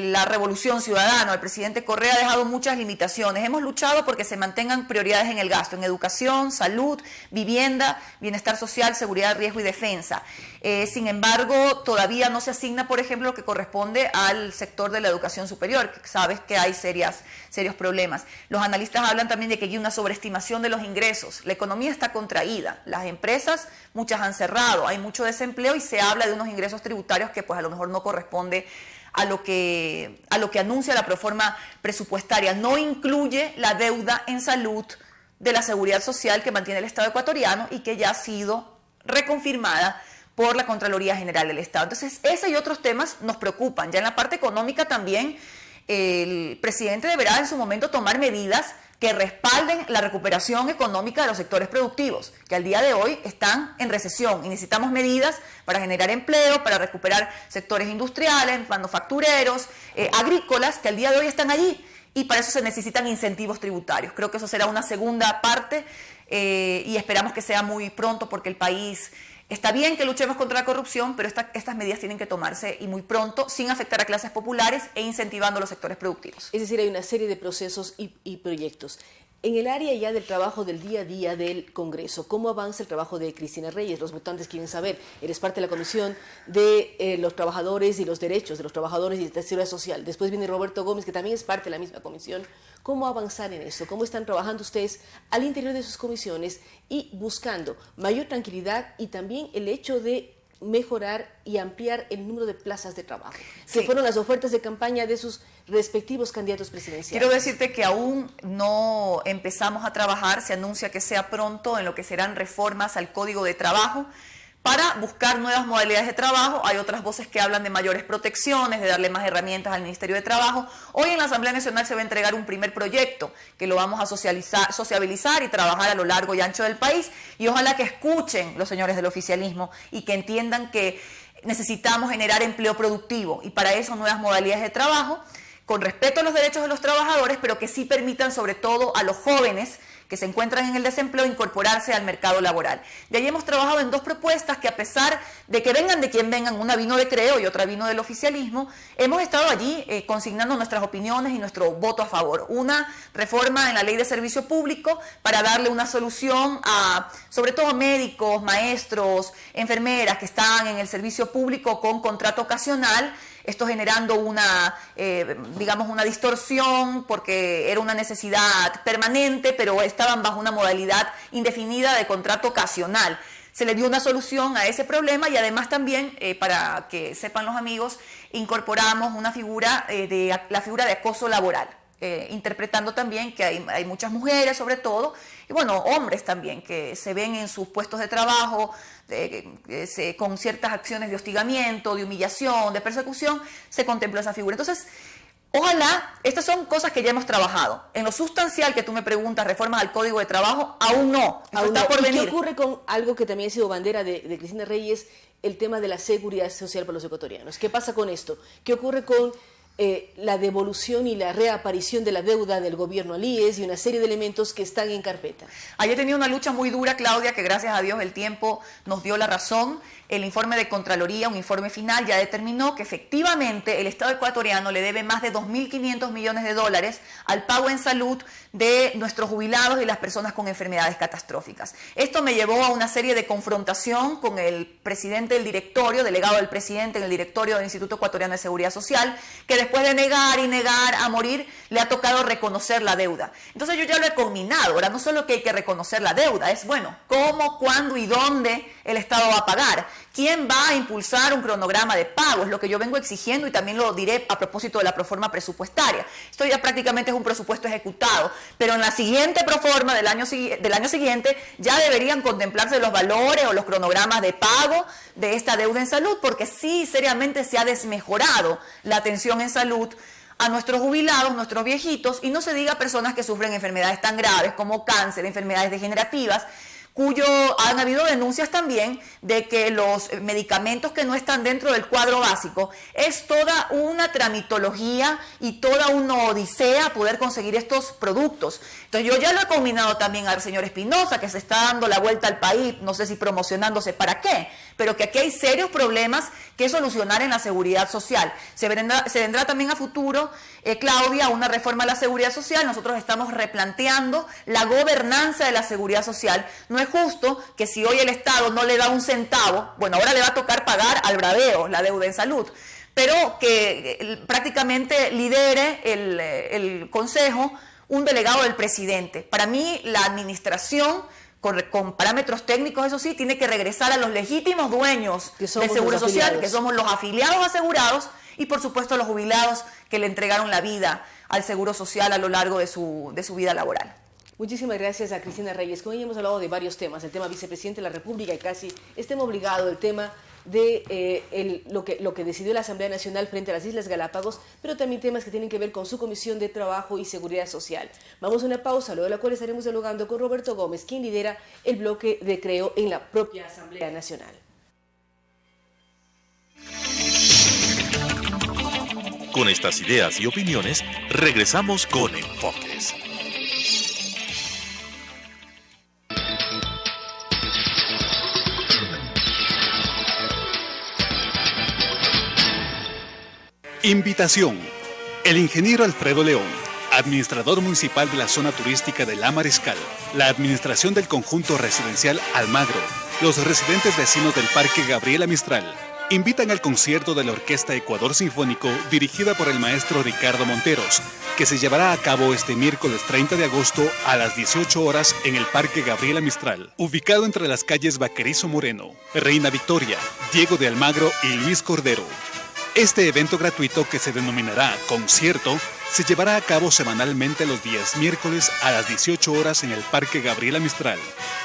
[SPEAKER 8] la revolución ciudadana, el presidente Correa ha dejado muchas limitaciones. Hemos luchado porque se mantengan prioridades en el gasto, en educación, salud, vivienda, bienestar social, seguridad, riesgo y defensa. Sin embargo, todavía no se asigna, por ejemplo, lo que corresponde al sector de la educación superior, que sabes que hay serios problemas. Los analistas hablan también de que hay una sobreestimación de los ingresos. La economía está contraída, las empresas, muchas han cerrado, hay mucho desempleo y se habla de unos ingresos tributarios que pues a lo mejor no corresponde a lo que anuncia la proforma presupuestaria. No incluye la deuda en salud de la seguridad social que mantiene el Estado ecuatoriano y que ya ha sido reconfirmada por la Contraloría General del Estado. Entonces, ese y otros temas nos preocupan. Ya en la parte económica también, el presidente deberá en su momento tomar medidas que respalden la recuperación económica de los sectores productivos, que al día de hoy están en recesión y necesitamos medidas para generar empleo, para recuperar sectores industriales, manufactureros, agrícolas, que al día de hoy están allí y para eso se necesitan incentivos tributarios. Creo que eso será una segunda parte y esperamos que sea muy pronto porque el país... Está bien que luchemos contra la corrupción, pero estas medidas tienen que tomarse y muy pronto, sin afectar a clases populares e incentivando los sectores productivos.
[SPEAKER 3] Es decir, hay una serie de procesos y proyectos. En el área ya del trabajo del día a día del Congreso, ¿cómo avanza el trabajo de Cristina Reyes? Los votantes quieren saber. Eres parte de la Comisión de los Trabajadores y los Derechos de los Trabajadores y de Seguridad Social. Después viene Roberto Gómez, que también es parte de la misma comisión. ¿Cómo avanzar en esto? ¿Cómo están trabajando ustedes al interior de sus comisiones y buscando mayor tranquilidad y también el hecho de mejorar y ampliar el número de plazas de trabajo, que fueron las ofertas de campaña de sus respectivos candidatos presidenciales?
[SPEAKER 8] Quiero decirte que aún no empezamos a trabajar, se anuncia que sea pronto en lo que serán reformas al Código de Trabajo para buscar nuevas modalidades de trabajo. Hay otras voces que hablan de mayores protecciones, de darle más herramientas al Ministerio de Trabajo. Hoy en la Asamblea Nacional se va a entregar un primer proyecto que lo vamos a sociabilizar y trabajar a lo largo y ancho del país y ojalá que escuchen los señores del oficialismo y que entiendan que necesitamos generar empleo productivo y para eso nuevas modalidades de trabajo con respeto a los derechos de los trabajadores, pero que sí permitan sobre todo a los jóvenes que se encuentran en el desempleo incorporarse al mercado laboral. De ahí hemos trabajado en dos propuestas que a pesar de que vengan de quien vengan, una vino de Creo y otra vino del oficialismo, hemos estado allí consignando nuestras opiniones y nuestro voto a favor. Una reforma en la ley de servicio público para darle una solución a sobre todo médicos, maestros, enfermeras que están en el servicio público con contrato ocasional, esto generando una distorsión porque era una necesidad permanente, pero estaban bajo una modalidad indefinida de contrato ocasional. Se le dio una solución a ese problema y además también, para que sepan los amigos, incorporamos una figura la figura de acoso laboral. Interpretando también que hay muchas mujeres sobre todo, y bueno, hombres también, que se ven en sus puestos de trabajo con ciertas acciones de hostigamiento, de humillación, de persecución, se contempló esa figura. Entonces, ojalá, estas son cosas que ya hemos trabajado. En lo sustancial que tú me preguntas, reformas al Código de Trabajo, aún no, está por venir.
[SPEAKER 3] ¿Qué ocurre con algo que también ha sido bandera de Cristina Reyes, el tema de la seguridad social para los ecuatorianos? ¿Qué pasa con esto? ¿Qué ocurre con la devolución y la reaparición de la deuda del gobierno al IES y una serie de elementos que están en carpeta?
[SPEAKER 8] Ayer he tenido una lucha muy dura, Claudia, que gracias a Dios el tiempo nos dio la razón. El informe de Contraloría, un informe final, ya determinó que efectivamente el Estado ecuatoriano le debe más de 2.500 millones de dólares al pago en salud de nuestros jubilados y las personas con enfermedades catastróficas. Esto me llevó a una serie de confrontación con el presidente del directorio, delegado del presidente en el directorio del Instituto Ecuatoriano de Seguridad Social, que después de negar y negar a morir, le ha tocado reconocer la deuda. Entonces yo ya lo he culminado. Ahora no solo que hay que reconocer la deuda, es bueno, cómo, cuándo y dónde el Estado va a pagar. ¿Quién va a impulsar un cronograma de pago? Es lo que yo vengo exigiendo y también lo diré a propósito de la proforma presupuestaria. Esto ya prácticamente es un presupuesto ejecutado, pero en la siguiente proforma del año siguiente ya deberían contemplarse los valores o los cronogramas de pago de esta deuda en salud, porque sí, seriamente se ha desmejorado la atención en salud a nuestros jubilados, nuestros viejitos, y no se diga personas que sufren enfermedades tan graves como cáncer, enfermedades degenerativas, han habido denuncias también de que los medicamentos que no están dentro del cuadro básico es toda una tramitología y toda una odisea poder conseguir estos productos. Entonces yo ya lo he combinado también al señor Espinosa, que se está dando la vuelta al país, no sé si promocionándose para qué, pero que aquí hay serios problemas que solucionar en la seguridad social. Se vendrá también a futuro, Claudia, una reforma a la seguridad social. Nosotros estamos replanteando la gobernanza de la seguridad social. No es justo que si hoy el Estado no le da un centavo, bueno, ahora le va a tocar pagar al Bradeo la deuda en salud, pero que prácticamente lidere el Consejo un delegado del presidente. Para mí, la administración, con parámetros técnicos, eso sí, tiene que regresar a los legítimos dueños del Seguro Social, que somos los afiliados asegurados y, por supuesto, los jubilados que le entregaron la vida al Seguro Social a lo largo de su vida laboral.
[SPEAKER 3] Muchísimas gracias a Cristina Reyes. Con ella hemos hablado de varios temas, el tema vicepresidente de la República y casi tema obligado, el tema de lo que decidió la Asamblea Nacional frente a las Islas Galápagos, pero también temas que tienen que ver con su Comisión de Trabajo y Seguridad Social. Vamos a una pausa, luego de la cual estaremos dialogando con Roberto Gómez, quien lidera el bloque de Creo en la propia Asamblea Nacional.
[SPEAKER 2] Con estas ideas y opiniones, regresamos con Enfoques.
[SPEAKER 5] Invitación. El ingeniero Alfredo León, administrador municipal de la zona turística de La Mariscal, la administración del conjunto residencial Almagro, los residentes vecinos del Parque Gabriela Mistral, invitan al concierto de la Orquesta Ecuador Sinfónico dirigida por el maestro Ricardo Monteros, que se llevará a cabo este miércoles 30 de agosto a las 18 horas en el Parque Gabriela Mistral, ubicado entre las calles Vaquerizo Moreno, Reina Victoria, Diego de Almagro y Luis Cordero. Este evento gratuito, que se denominará Concierto, se llevará a cabo semanalmente los días miércoles a las 18 horas en el Parque Gabriela Mistral,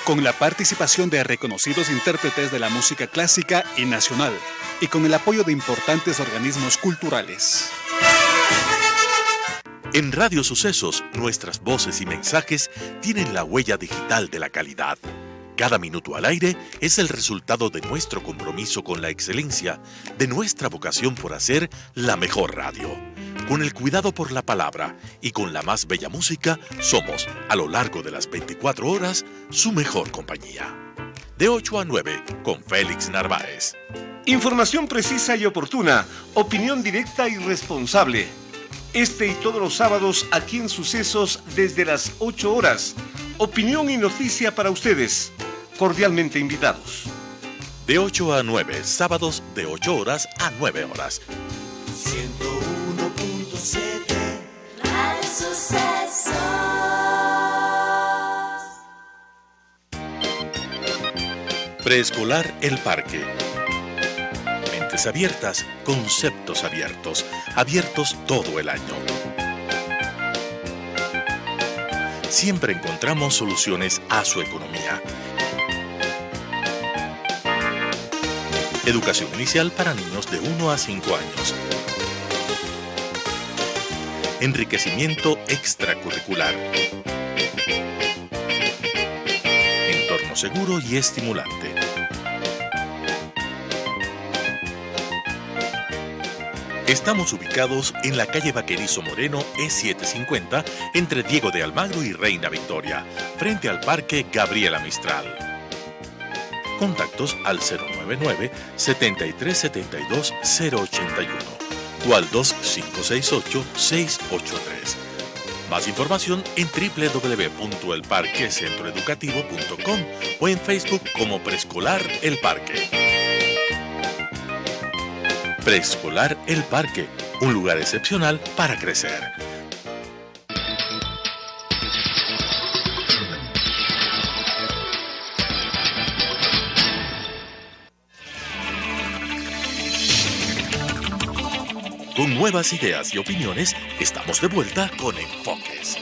[SPEAKER 5] con la participación de reconocidos intérpretes de la música clásica y nacional, y con el apoyo de importantes organismos culturales.
[SPEAKER 2] En Radio Sucesos, nuestras voces y mensajes tienen la huella digital de la calidad. Cada minuto al aire es el resultado de nuestro compromiso con la excelencia, de nuestra vocación por hacer la mejor radio. Con el cuidado por la palabra y con la más bella música, somos, a lo largo de las 24 horas, su mejor compañía. De 8 a 9, con Félix Narváez.
[SPEAKER 9] Información precisa y oportuna, opinión directa y responsable. Este y todos los sábados aquí en Sucesos desde las 8 horas. Opinión y noticia para ustedes. Cordialmente invitados.
[SPEAKER 2] De 8 a 9, sábados de 8 horas a 9 horas.
[SPEAKER 7] 101.7 Radio Sucesos.
[SPEAKER 2] Preescolar El Parque. Mentes abiertas, conceptos abiertos, abiertos todo el año. Siempre encontramos soluciones a su economía. Educación inicial para niños de 1 a 5 años. Enriquecimiento extracurricular. Entorno seguro y estimulante. Estamos ubicados en la calle Vaquerizo Moreno, E750, entre Diego de Almagro y Reina Victoria, frente al Parque Gabriela Mistral. Contactos al 099-7372-081 o al 2568-683. Más información en www.elparquecentroeducativo.com o en Facebook como Preescolar El Parque. Preescolar El Parque, un lugar excepcional para crecer. Con nuevas ideas y opiniones, estamos de vuelta con Enfoques.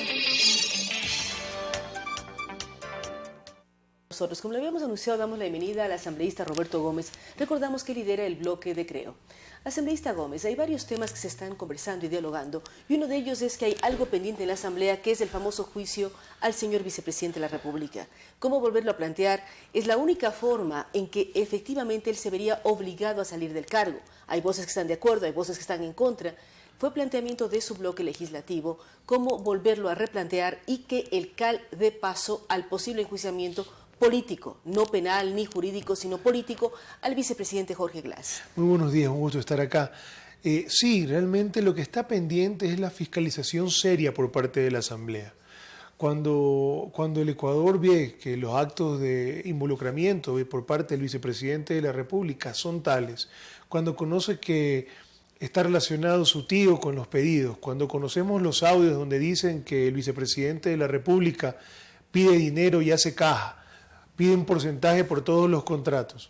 [SPEAKER 3] Nosotros, como lo habíamos anunciado, damos la bienvenida al asambleísta Roberto Gómez. Recordamos que lidera el bloque de Creo. Asambleísta Gómez, hay varios temas que se están conversando y dialogando, y uno de ellos es que hay algo pendiente en la Asamblea, que es el famoso juicio al señor vicepresidente de la República. ¿Cómo volverlo a plantear? Es la única forma en que efectivamente él se vería obligado a salir del cargo. Hay voces que están de acuerdo, hay voces que están en contra. Fue planteamiento de su bloque legislativo cómo volverlo a replantear y que el CAL dé paso al posible enjuiciamiento político, no penal ni jurídico, sino político, al vicepresidente Jorge Glass.
[SPEAKER 10] Muy buenos días, un gusto estar acá. Sí, realmente lo que está pendiente es la fiscalización seria por parte de la Asamblea. Cuando el Ecuador ve que los actos de involucramiento por parte del vicepresidente de la República son tales, cuando conoce que está relacionado su tío con los pedidos, cuando conocemos los audios donde dicen que el vicepresidente de la República pide dinero y hace caja, pide un porcentaje por todos los contratos.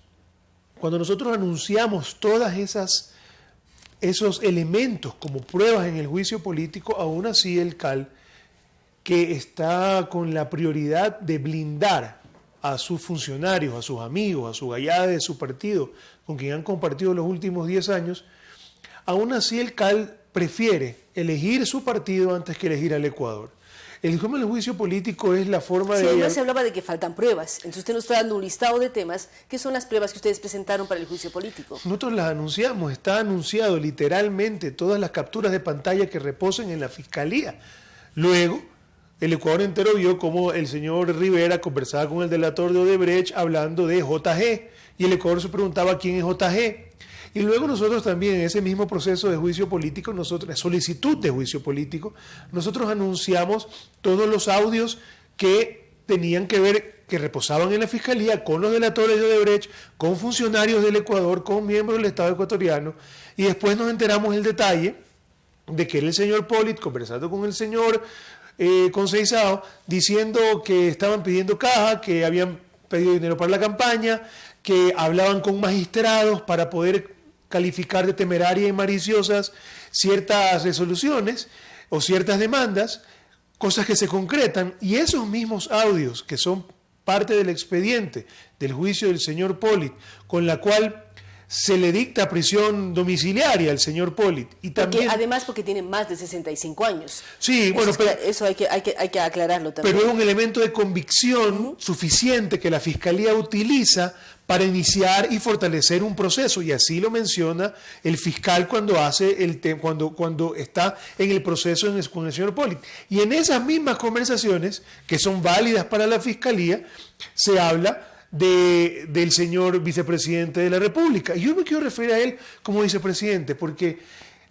[SPEAKER 10] Cuando nosotros anunciamos todas esos elementos como pruebas en el juicio político, aún así el CAL, que está con la prioridad de blindar a sus funcionarios, a sus amigos, a su gallada de su partido, con quien han compartido los últimos 10 años, aún así el CAL prefiere elegir su partido antes que elegir al Ecuador. El juicio político es la forma de...
[SPEAKER 3] Además se hablaba de que faltan pruebas. Entonces usted nos está dando un listado de temas. ¿Qué son las pruebas que ustedes presentaron para el juicio político?
[SPEAKER 10] Nosotros las anunciamos. Está anunciado literalmente todas las capturas de pantalla que reposen en la Fiscalía. Luego, el Ecuador entero vio cómo el señor Rivera conversaba con el delator de Odebrecht hablando de JG. Y el Ecuador se preguntaba quién es JG. Y luego nosotros también, en ese mismo proceso de juicio político, solicitud de juicio político, nosotros anunciamos todos los audios que tenían que ver, que reposaban en la Fiscalía, con los delatores de Odebrecht, con funcionarios del Ecuador, con miembros del Estado ecuatoriano, y después nos enteramos el detalle de que era el señor Polit conversando con el señor Conceizao, diciendo que estaban pidiendo caja, que habían pedido dinero para la campaña, que hablaban con magistrados para poder calificar de temerarias y maliciosas ciertas resoluciones o ciertas demandas, cosas que se concretan, y esos mismos audios que son parte del expediente del juicio del señor Polit, con la cual se le dicta prisión domiciliaria al señor Polit. Y también,
[SPEAKER 3] además porque tiene más de 65 años.
[SPEAKER 10] Sí, bueno,
[SPEAKER 3] eso hay que aclararlo también.
[SPEAKER 10] Pero es un elemento de convicción suficiente que la Fiscalía utiliza para iniciar y fortalecer un proceso, y así lo menciona el fiscal cuando cuando está en el proceso con el señor Polit. Y en esas mismas conversaciones, que son válidas para la Fiscalía, se habla del señor vicepresidente de la República. Y yo me quiero referir a él como vicepresidente, porque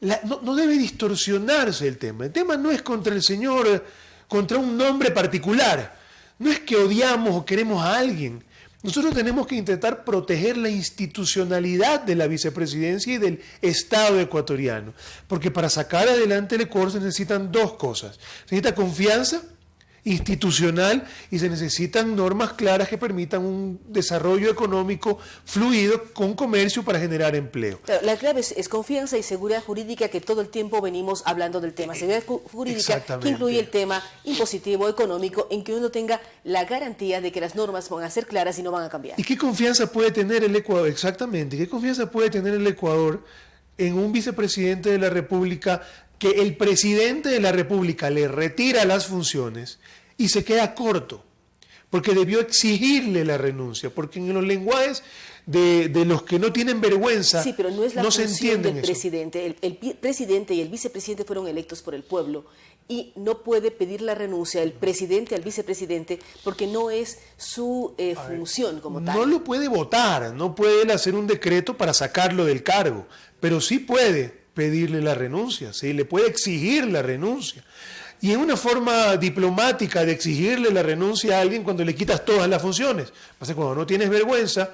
[SPEAKER 10] no debe distorsionarse el tema. El tema no es contra el señor, contra un nombre particular. No es que odiamos o queremos a alguien. Nosotros tenemos que intentar proteger la institucionalidad de la vicepresidencia y del Estado ecuatoriano, porque para sacar adelante el Ecuador se necesitan dos cosas. Se necesita confianza institucional y se necesitan normas claras que permitan un desarrollo económico fluido con comercio para generar empleo.
[SPEAKER 3] Claro, la clave es confianza y seguridad jurídica, que todo el tiempo venimos hablando del tema. Seguridad jurídica que incluye el tema impositivo, económico, en que uno tenga la garantía de que las normas van a ser claras y no van a cambiar.
[SPEAKER 10] ¿Y qué confianza puede tener el Ecuador? Exactamente, ¿qué confianza puede tener el Ecuador en un vicepresidente de la República que el presidente de la República le retira las funciones y se queda corto? Porque debió exigirle la renuncia, porque en los lenguajes de los que no tienen vergüenza,
[SPEAKER 3] sí, pero no es la
[SPEAKER 10] se
[SPEAKER 3] función
[SPEAKER 10] entiende
[SPEAKER 3] del presidente. El presidente y el vicepresidente fueron electos por el pueblo y no puede pedir la renuncia el presidente al vicepresidente porque no es su función como tal.
[SPEAKER 10] No lo puede votar, no puede hacer un decreto para sacarlo del cargo, pero sí puede pedirle la renuncia, sí, le puede exigir la renuncia. Y es una forma diplomática de exigirle la renuncia a alguien cuando le quitas todas las funciones. Pasa cuando no tienes vergüenza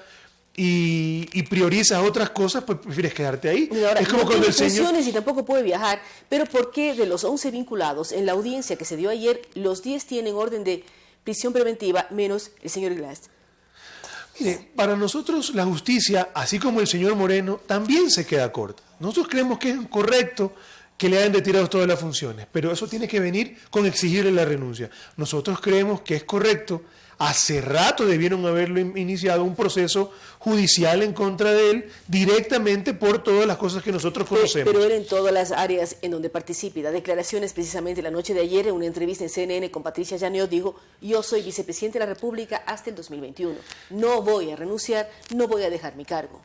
[SPEAKER 10] y priorizas otras cosas, pues prefieres quedarte ahí.
[SPEAKER 3] Ahora,
[SPEAKER 10] es como
[SPEAKER 3] no
[SPEAKER 10] cuando
[SPEAKER 3] tiene
[SPEAKER 10] el señor...
[SPEAKER 3] funciones y tampoco puede viajar, pero ¿por qué de los 11 vinculados en la audiencia que se dio ayer, los 10 tienen orden de prisión preventiva, menos el señor Glass?
[SPEAKER 10] Mire, para nosotros la justicia, así como el señor Moreno, también se queda corta. Nosotros creemos que es correcto que le hayan retirado todas las funciones, pero eso tiene que venir con exigirle la renuncia. Nosotros creemos que es correcto hace rato debieron haberlo iniciado un proceso judicial en contra de él directamente por todas las cosas que nosotros conocemos.
[SPEAKER 3] Pero él en todas las áreas en donde participe, da declaraciones precisamente la noche de ayer en una entrevista en CNN con Patricia Yaneo, dijo: yo soy vicepresidente de la República hasta el 2021, no voy a renunciar, no voy a dejar mi cargo.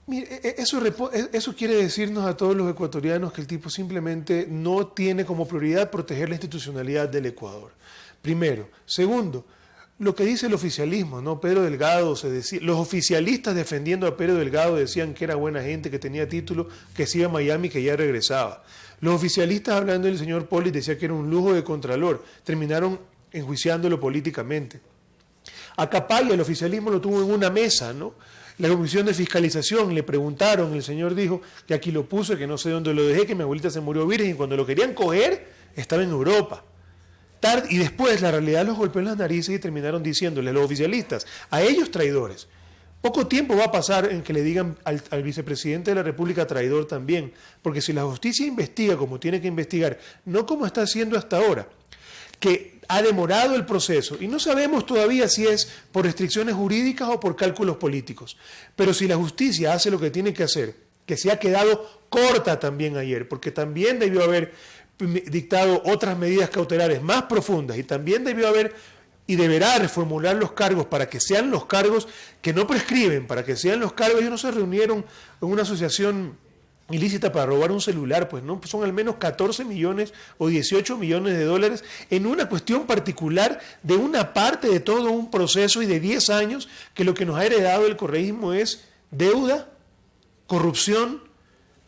[SPEAKER 10] Mire, eso quiere decirnos a todos los ecuatorianos que el tipo simplemente no tiene como prioridad proteger la institucionalidad del Ecuador. Primero. Segundo, lo que dice el oficialismo, ¿no? Pedro Delgado, los oficialistas defendiendo a Pedro Delgado decían que era buena gente, que tenía título, que se iba a Miami, que ya regresaba. Los oficialistas hablando del señor Poli decían que era un lujo de contralor, terminaron enjuiciándolo políticamente. A Capaya el oficialismo lo tuvo en una mesa, ¿no? La comisión de fiscalización le preguntaron, el señor dijo que aquí lo puse, que no sé dónde lo dejé, que mi abuelita se murió virgen y cuando lo querían coger estaba en Europa. Y después la realidad los golpeó en las narices y terminaron diciéndole los oficialistas, a ellos traidores. Poco tiempo va a pasar en que le digan al vicepresidente de la República traidor también, porque si la justicia investiga como tiene que investigar, no como está haciendo hasta ahora, que ha demorado el proceso y no sabemos todavía si es por restricciones jurídicas o por cálculos políticos, pero si la justicia hace lo que tiene que hacer, que se ha quedado corta también ayer, porque también debió haber dictado otras medidas cautelares más profundas y también debió haber y deberá reformular los cargos para que sean los cargos que no prescriben, para que sean los cargos. Ellos no se reunieron en una asociación ilícita para robar un celular, pues no, son al menos 14 millones o 18 millones de dólares en una cuestión particular de una parte de todo un proceso y de 10 años que lo que nos ha heredado el correísmo es deuda, corrupción,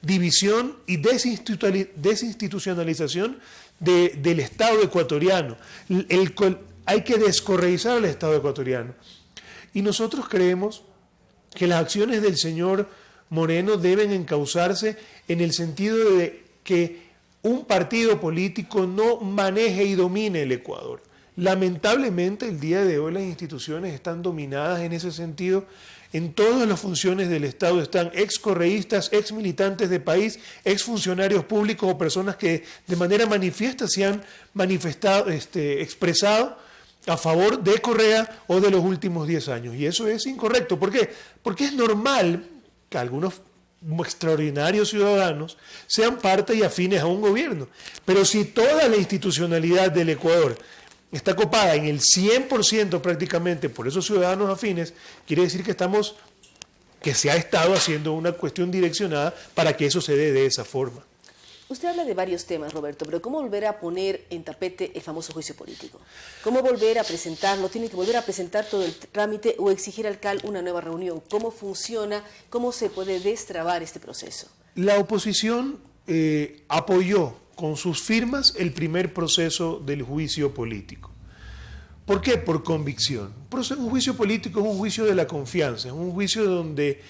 [SPEAKER 10] división y desinstitucionalización del Estado ecuatoriano. Hay que descorreizar al Estado ecuatoriano. Y nosotros creemos que las acciones del señor Moreno deben encauzarse en el sentido de que un partido político no maneje y domine el Ecuador. Lamentablemente, el día de hoy las instituciones están dominadas en ese sentido. En todas las funciones del Estado están excorreístas, exmilitantes de país, exfuncionarios públicos o personas que de manera manifiesta se han expresado a favor de Correa o de los últimos 10 años. Y eso es incorrecto. ¿Por qué? Porque es normal que algunos extraordinarios ciudadanos sean parte y afines a un gobierno. Pero si toda la institucionalidad del Ecuador está copada en el 100% prácticamente por esos ciudadanos afines, quiere decir que se ha estado haciendo una cuestión direccionada para que eso se dé de esa forma.
[SPEAKER 3] Usted habla de varios temas, Roberto, pero ¿cómo volver a poner en tapete el famoso juicio político? ¿Cómo volver a presentarlo? ¿Tiene que volver a presentar todo el trámite o exigir al CAL una nueva reunión? ¿Cómo funciona? ¿Cómo se puede destrabar este proceso? La oposición apoyó con sus firmas el primer proceso del juicio político. ¿Por qué? Por convicción. Un juicio político es un juicio de la confianza, es un juicio donde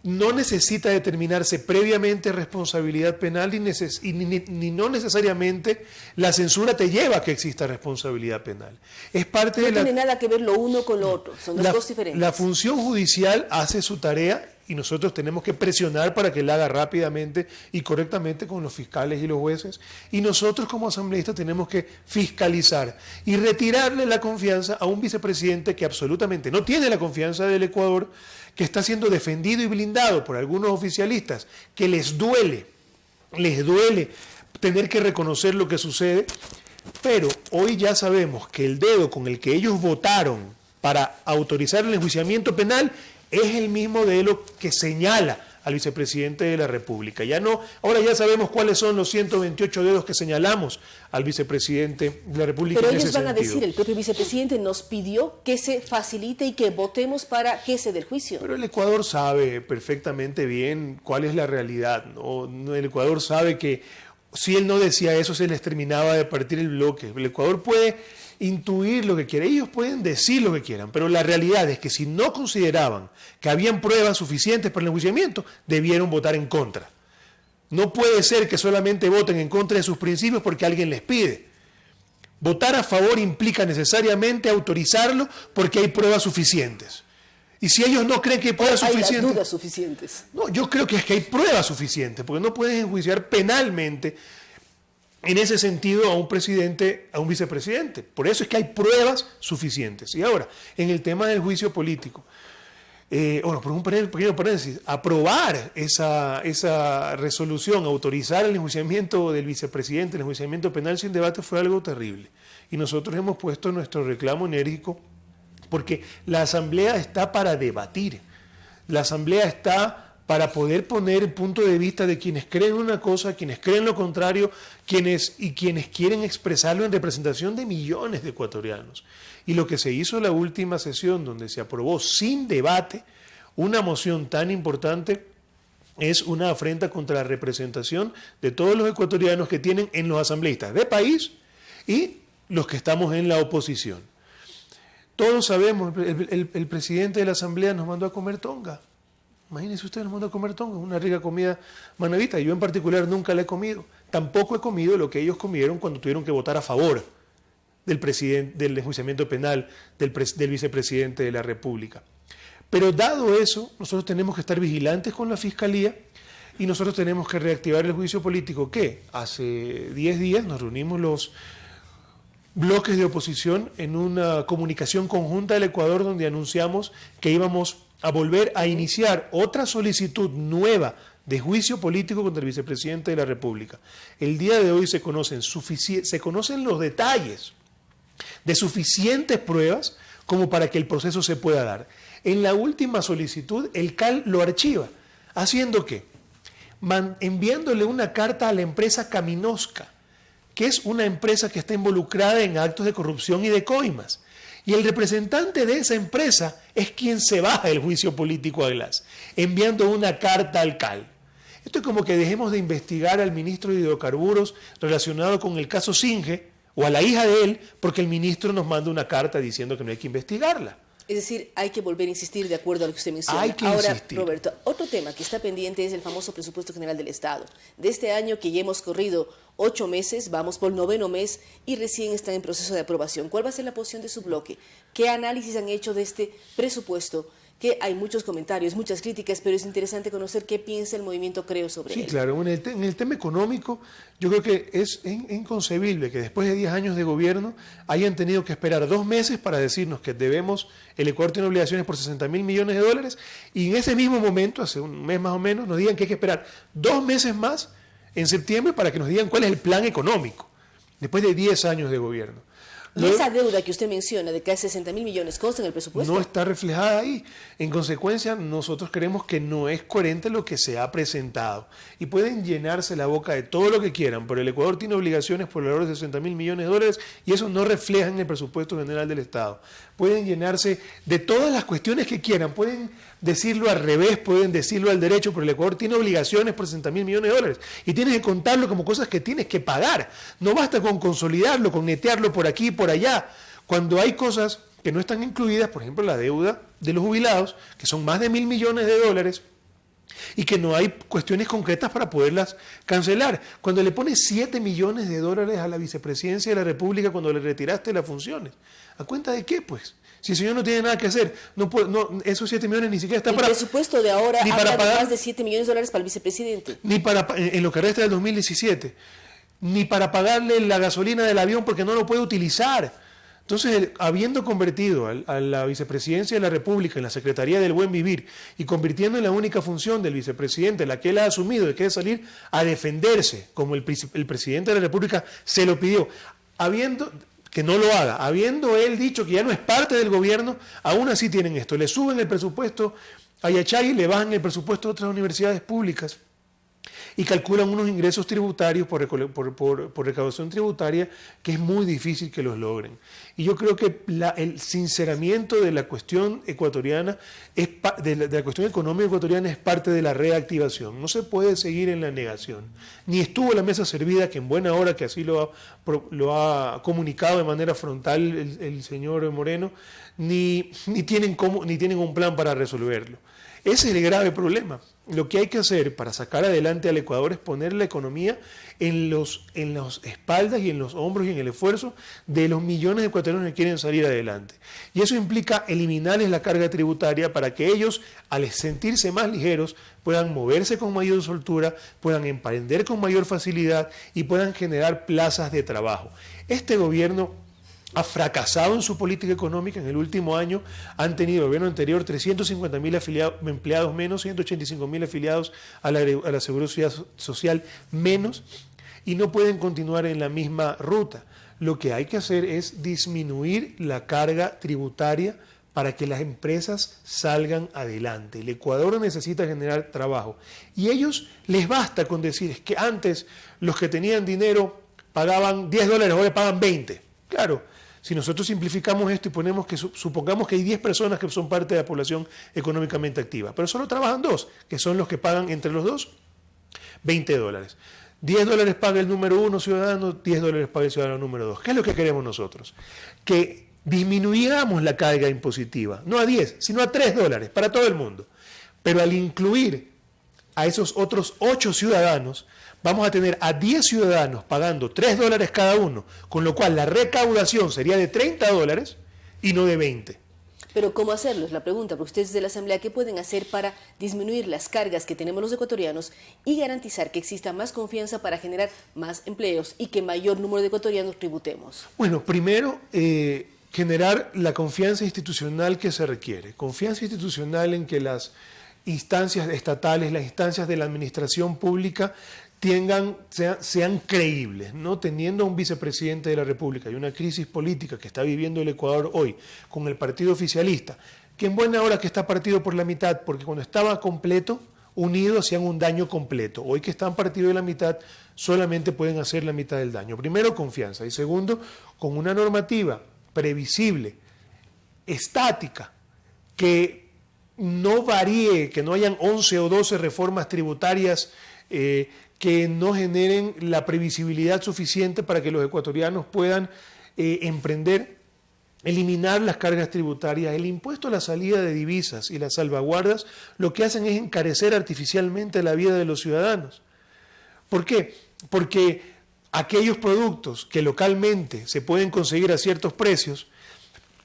[SPEAKER 3] no necesita determinarse previamente responsabilidad penal ni no necesariamente la censura te lleva a que exista responsabilidad penal. Es parte no tiene nada que ver lo uno con lo otro, son dos cosas diferentes.
[SPEAKER 10] La función judicial hace su tarea y nosotros tenemos que presionar para que la haga rápidamente y correctamente con los fiscales y los jueces, y nosotros como asambleístas tenemos que fiscalizar y retirarle la confianza a un vicepresidente que absolutamente no tiene la confianza del Ecuador, que está siendo defendido y blindado por algunos oficialistas, que les duele tener que reconocer lo que sucede, pero hoy ya sabemos que el dedo con el que ellos votaron para autorizar el enjuiciamiento penal es el mismo dedo que señala al vicepresidente de la República. Ahora ya sabemos cuáles son los 128 dedos que señalamos al vicepresidente de la República.
[SPEAKER 3] Pero ellos van a decir, el propio vicepresidente nos pidió que se facilite y que votemos para que se dé el juicio.
[SPEAKER 10] Pero el Ecuador sabe perfectamente bien cuál es la realidad, ¿no? El Ecuador sabe que si él no decía eso se les terminaba de partir el bloque. El Ecuador puede intuir lo que quiere, ellos pueden decir lo que quieran, pero la realidad es que si no consideraban que habían pruebas suficientes para el enjuiciamiento, debieron votar en contra. No puede ser que solamente voten en contra de sus principios porque alguien les pide. Votar a favor implica necesariamente autorizarlo porque hay pruebas suficientes. Y si ellos no creen que hay pruebas suficientes...
[SPEAKER 3] Hay dudas suficientes.
[SPEAKER 10] No, yo creo que es que hay pruebas suficientes, porque no puedes enjuiciar penalmente en ese sentido a un presidente, a un vicepresidente. Por eso es que hay pruebas suficientes. Y ahora, en el tema del juicio político, por un pequeño paréntesis, aprobar esa resolución, autorizar el enjuiciamiento del vicepresidente, el enjuiciamiento penal sin debate fue algo terrible. Y nosotros hemos puesto nuestro reclamo enérgico porque la Asamblea está para debatir. La Asamblea está para poder poner el punto de vista de quienes creen una cosa, quienes creen lo contrario, quienes quieren expresarlo en representación de millones de ecuatorianos. Y lo que se hizo en la última sesión, donde se aprobó sin debate una moción tan importante, es una afrenta contra la representación de todos los ecuatorianos que tienen en los asambleístas de país y los que estamos en la oposición. Todos sabemos, el presidente de la Asamblea nos mandó a comer tonga. Imagínense ustedes, nos mandó a comer tonga, una rica comida manavita. Yo en particular nunca la he comido. Tampoco he comido lo que ellos comieron cuando tuvieron que votar a favor del enjuiciamiento penal del vicepresidente de la República. Pero dado eso, nosotros tenemos que estar vigilantes con la Fiscalía y nosotros tenemos que reactivar el juicio político que hace 10 días nos reunimos los bloques de oposición en una comunicación conjunta del Ecuador donde anunciamos que íbamos a volver a iniciar otra solicitud nueva de juicio político contra el vicepresidente de la República. El día de hoy se conocen los detalles de suficientes pruebas como para que el proceso se pueda dar. En la última solicitud, el CAL lo archiva. ¿Haciendo qué? Enviándole una carta a la empresa Caminosca, que es una empresa que está involucrada en actos de corrupción y de coimas. Y el representante de esa empresa es quien se baja el juicio político a Glass, enviando una carta al CAL. Esto es como que dejemos de investigar al ministro de Hidrocarburos relacionado con el caso Singe, o a la hija de él, porque el ministro nos manda una carta diciendo que no hay que investigarla.
[SPEAKER 3] Es decir, hay que volver a insistir de acuerdo a lo que usted menciona.
[SPEAKER 10] Hay que
[SPEAKER 3] Ahora,
[SPEAKER 10] insistir.
[SPEAKER 3] Roberto, otro tema que está pendiente es el famoso presupuesto general del Estado. De este año que ya hemos corrido 8 meses, vamos por el 9º mes y recién están en proceso de aprobación. ¿Cuál va a ser la posición de su bloque? ¿Qué análisis han hecho de este presupuesto? Que hay muchos comentarios, muchas críticas, pero es interesante conocer qué piensa el movimiento Creo sobre él.
[SPEAKER 10] Sí, claro. En el tema económico, yo creo que es inconcebible que después de 10 años de gobierno hayan tenido que esperar 2 meses para decirnos que debemos, el Ecuador tiene obligaciones por 60.000 millones de dólares, y en ese mismo momento, hace un mes más o menos, nos digan que hay que esperar 2 meses más en septiembre para que nos digan cuál es el plan económico, después de 10 años de gobierno.
[SPEAKER 3] ¿Y esa deuda que usted menciona de casi 60.000 millones consta en el presupuesto?
[SPEAKER 10] No está reflejada ahí. En consecuencia, nosotros creemos que no es coherente lo que se ha presentado. Y pueden llenarse la boca de todo lo que quieran, pero el Ecuador tiene obligaciones por el valor de 60.000 millones de dólares y eso no refleja en el presupuesto general del Estado. Pueden llenarse de todas las cuestiones que quieran, pueden decirlo al revés, pueden decirlo al derecho, pero el Ecuador tiene obligaciones por 60.000 millones de dólares y tienes que contarlo como cosas que tienes que pagar. No basta con consolidarlo, con netearlo por aquí y por allá. Cuando hay cosas que no están incluidas, por ejemplo la deuda de los jubilados, que son más de 1.000 millones de dólares, y que no hay cuestiones concretas para poderlas cancelar. Cuando le pones 7 millones de dólares a la vicepresidencia de la República cuando le retiraste las funciones, ¿a cuenta de qué, pues? Si el señor no tiene nada que hacer, esos 7 millones ni siquiera están para...
[SPEAKER 3] El presupuesto de ahora
[SPEAKER 10] ni
[SPEAKER 3] habla
[SPEAKER 10] para pagar,
[SPEAKER 3] de más de 7 millones de dólares para el vicepresidente.
[SPEAKER 10] Ni para, en lo que resta del 2017, ni para pagarle la gasolina del avión porque no lo puede utilizar. Entonces, habiendo convertido a la vicepresidencia de la República en la Secretaría del Buen Vivir y convirtiendo en la única función del vicepresidente, la que él ha asumido, de que es salir a defenderse, como el presidente de la República se lo pidió, que no lo haga, habiendo él dicho que ya no es parte del gobierno, aún así tienen esto, le suben el presupuesto a Yachay, le bajan el presupuesto a otras universidades públicas y calculan unos ingresos tributarios por recaudación tributaria que es muy difícil que los logren. Y yo creo que el sinceramiento de la cuestión ecuatoriana, de la cuestión económica ecuatoriana es parte de la reactivación. No se puede seguir en la negación. Ni estuvo la mesa servida, que en buena hora que así lo ha comunicado de manera frontal el señor Moreno, ni tienen un plan para resolverlo. Ese es el grave problema. lo que hay que hacer para sacar adelante al Ecuador es poner la economía en las espaldas y en los hombros y en el esfuerzo de los millones de ecuatorianos que quieren salir adelante. Y eso implica eliminarles la carga tributaria para que ellos, al sentirse más ligeros, puedan moverse con mayor soltura, puedan emprender con mayor facilidad y puedan generar plazas de trabajo. Este gobierno ha fracasado en su política económica. En el último año han tenido, el gobierno anterior, 350.000 empleados menos, 185.000 afiliados a la Seguridad Social menos, y no pueden continuar en la misma ruta. Lo que hay que hacer es disminuir la carga tributaria para que las empresas salgan adelante. El Ecuador necesita generar trabajo. Y ellos les basta con decir, es que antes los que tenían dinero pagaban $10, ahora pagan 20. Claro. Si nosotros simplificamos esto y ponemos que supongamos que hay 10 personas que son parte de la población económicamente activa, pero solo trabajan 2, que son los que pagan entre los dos $20. $10 paga el número 1 ciudadano, $10 paga el ciudadano número 2. ¿Qué es lo que queremos nosotros? Que disminuyamos la carga impositiva, no a 10, sino a $3 para todo el mundo. Pero al incluir a esos otros 8 ciudadanos, vamos a tener a 10 ciudadanos pagando $3 cada uno, con lo cual la recaudación sería de $30 y no de 20.
[SPEAKER 3] Pero ¿cómo hacerlo? Es la pregunta, porque ustedes de la Asamblea, ¿qué pueden hacer para disminuir las cargas que tenemos los ecuatorianos y garantizar que exista más confianza para generar más empleos y que mayor número de ecuatorianos tributemos?
[SPEAKER 10] Bueno, primero, generar la confianza institucional que se requiere. Confianza institucional en que las instancias estatales, las instancias de la administración pública sean creíbles, ¿no? Teniendo un vicepresidente de la República y una crisis política que está viviendo el Ecuador hoy con el partido oficialista, que en buena hora que está partido por la mitad, porque cuando estaba completo, unido hacían un daño completo. Hoy que están partidos de la mitad, solamente pueden hacer la mitad del daño. Primero, confianza. Y segundo, con una normativa previsible, estática, que no varíe, que no hayan 11 o 12 reformas tributarias que no generen la previsibilidad suficiente para que los ecuatorianos puedan emprender, eliminar las cargas tributarias. El impuesto a la salida de divisas y las salvaguardas lo que hacen es encarecer artificialmente la vida de los ciudadanos. ¿Por qué? Porque aquellos productos que localmente se pueden conseguir a ciertos precios,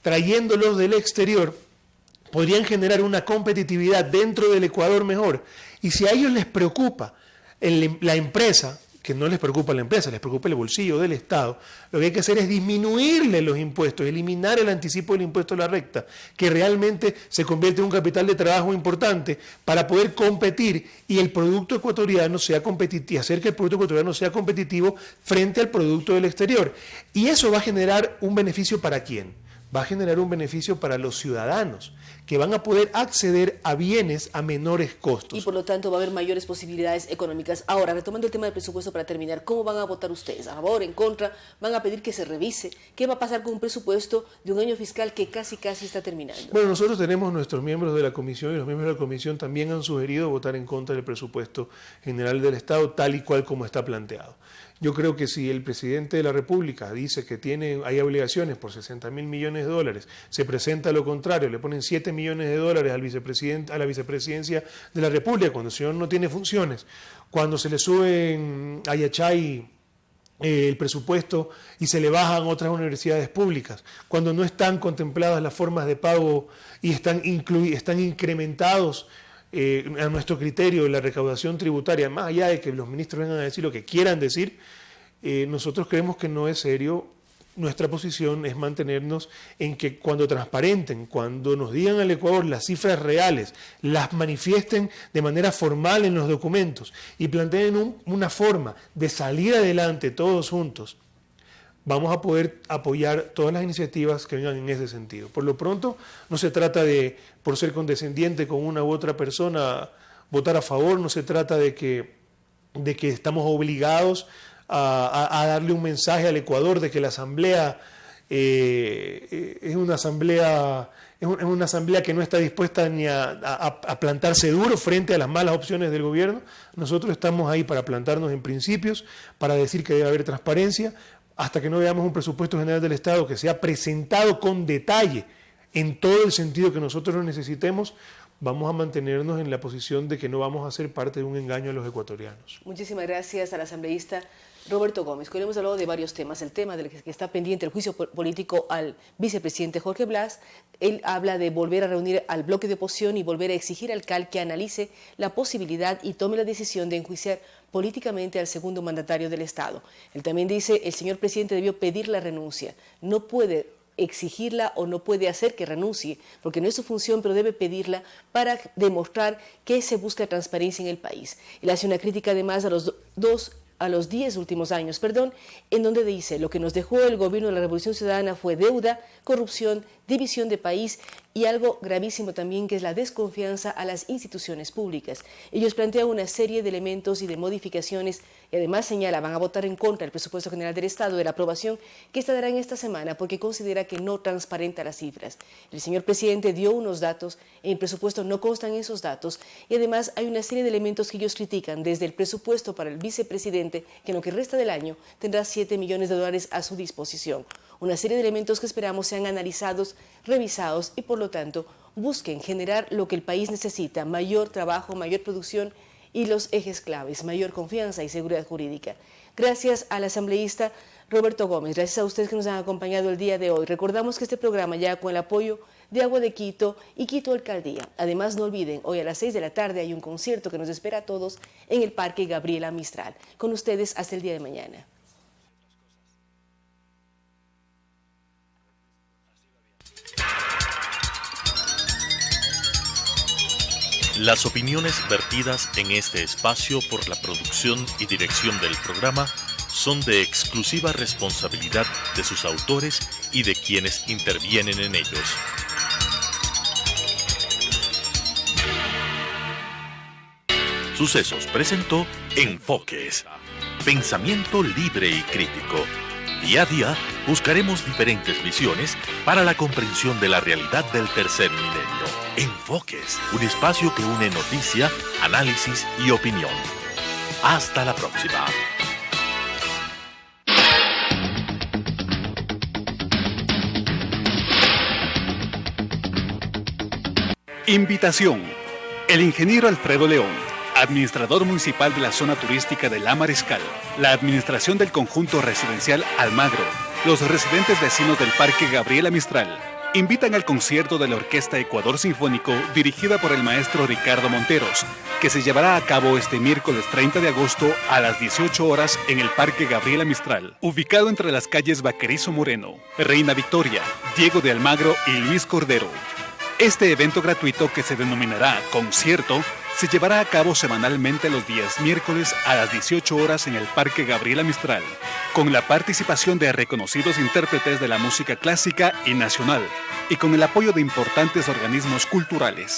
[SPEAKER 10] trayéndolos del exterior, podrían generar una competitividad dentro del Ecuador mejor. Y si a ellos les preocupa la empresa, que no les preocupa la empresa, les preocupa el bolsillo del Estado, lo que hay que hacer es disminuirle los impuestos, eliminar el anticipo del impuesto a la recta, que realmente se convierte en un capital de trabajo importante para poder competir y el producto ecuatoriano sea competitivo, hacer que el producto ecuatoriano sea competitivo frente al producto del exterior. Y eso va a generar un beneficio ¿para quién? Va a generar un beneficio para los ciudadanos, que van a poder acceder a bienes a menores costos.
[SPEAKER 3] Y por lo tanto va a haber mayores posibilidades económicas. Ahora, retomando el tema del presupuesto para terminar, ¿cómo van a votar ustedes? ¿A favor, en contra? ¿Van a pedir que se revise? ¿Qué va a pasar con un presupuesto de un año fiscal que casi está terminando?
[SPEAKER 10] Bueno, nosotros tenemos nuestros miembros de la comisión y los miembros de la comisión también han sugerido votar en contra del presupuesto general del Estado tal y cual como está planteado. Yo creo que si el presidente de la República dice que hay obligaciones por $60.000 millones, se presenta lo contrario, le ponen $7 millones al vicepresidente, a la vicepresidencia de la República, cuando el señor no tiene funciones, cuando se le sube a Yachay el presupuesto y se le bajan otras universidades públicas, cuando no están contempladas las formas de pago y están incrementados a nuestro criterio la recaudación tributaria, más allá de que los ministros vengan a decir lo que quieran decir, nosotros creemos que no es serio. Nuestra posición es mantenernos en que cuando transparenten, cuando nos digan al Ecuador las cifras reales, las manifiesten de manera formal en los documentos y planteen una forma de salir adelante todos juntos, vamos a poder apoyar todas las iniciativas que vengan en ese sentido. Por lo pronto, no se trata de, por ser condescendiente con una u otra persona, votar a favor, no se trata de que estamos obligados a darle un mensaje al Ecuador de que la Asamblea es una asamblea que no está dispuesta ni a plantarse duro frente a las malas opciones del gobierno. Nosotros estamos ahí para plantarnos en principios, para decir que debe haber transparencia, hasta que no veamos un presupuesto general del Estado que sea presentado con detalle en todo el sentido que nosotros lo necesitemos. vamos a mantenernos en la posición de que no vamos a ser parte de un engaño a los ecuatorianos.
[SPEAKER 3] Muchísimas gracias al asambleísta Roberto Gómez. Hoy hemos hablado de varios temas. El tema del que está pendiente el juicio político al vicepresidente Jorge Blas. Él habla de volver a reunir al bloque de oposición y volver a exigir al CAL que analice la posibilidad y tome la decisión de enjuiciar políticamente al segundo mandatario del Estado. Él también dice el señor presidente debió pedir la renuncia. No puede exigirla o no puede hacer que renuncie, porque no es su función, pero debe pedirla para demostrar que se busca transparencia en el país. Él hace una crítica además a los 10 últimos años, en donde dice lo que nos dejó el gobierno de la Revolución Ciudadana fue deuda, corrupción, división de país y algo gravísimo también que es la desconfianza a las instituciones públicas. Ellos plantean una serie de elementos y de modificaciones y además señala van a votar en contra del presupuesto general del Estado de la aprobación que estará en esta semana porque considera que no transparenta las cifras. El señor presidente dio unos datos, en el presupuesto no constan esos datos y además hay una serie de elementos que ellos critican desde el presupuesto para el vicepresidente que en lo que resta del año tendrá $7 millones a su disposición. Una serie de elementos que esperamos sean analizados, revisados y por lo tanto busquen generar lo que el país necesita, mayor trabajo, mayor producción y los ejes claves, mayor confianza y seguridad jurídica. Gracias al asambleísta Roberto Gómez, gracias a ustedes que nos han acompañado el día de hoy. Recordamos que este programa ya con el apoyo de Agua de Quito y Quito Alcaldía. Además, no olviden, hoy a las 6 de la tarde hay un concierto que nos espera a todos en el Parque Gabriela Mistral. Con ustedes hasta el día de mañana.
[SPEAKER 2] Las opiniones vertidas en este espacio por la producción y dirección del programa son de exclusiva responsabilidad de sus autores y de quienes intervienen en ellos. Sucesos presentó Enfoques. Pensamiento libre y crítico. Día a día buscaremos diferentes visiones para la comprensión de la realidad del tercer milenio. Enfoques, un espacio que une noticia, análisis y opinión. Hasta la próxima.
[SPEAKER 5] Invitación. El ingeniero Alfredo León, administrador municipal de la zona turística de La Mariscal, la administración del conjunto residencial Almagro, los residentes vecinos del Parque Gabriela Mistral, invitan al concierto de la Orquesta Ecuador Sinfónico dirigida por el maestro Ricardo Monteros, que se llevará a cabo este miércoles 30 de agosto a las 18 horas en el Parque Gabriela Mistral, ubicado entre las calles Vaquerizo Moreno, Reina Victoria, Diego de Almagro y Luis Cordero. Este evento gratuito, que se denominará Concierto, se llevará a cabo semanalmente los días miércoles a las 18 horas en el Parque Gabriela Mistral, con la participación de reconocidos intérpretes de la música clásica y nacional, y con el apoyo de importantes organismos culturales.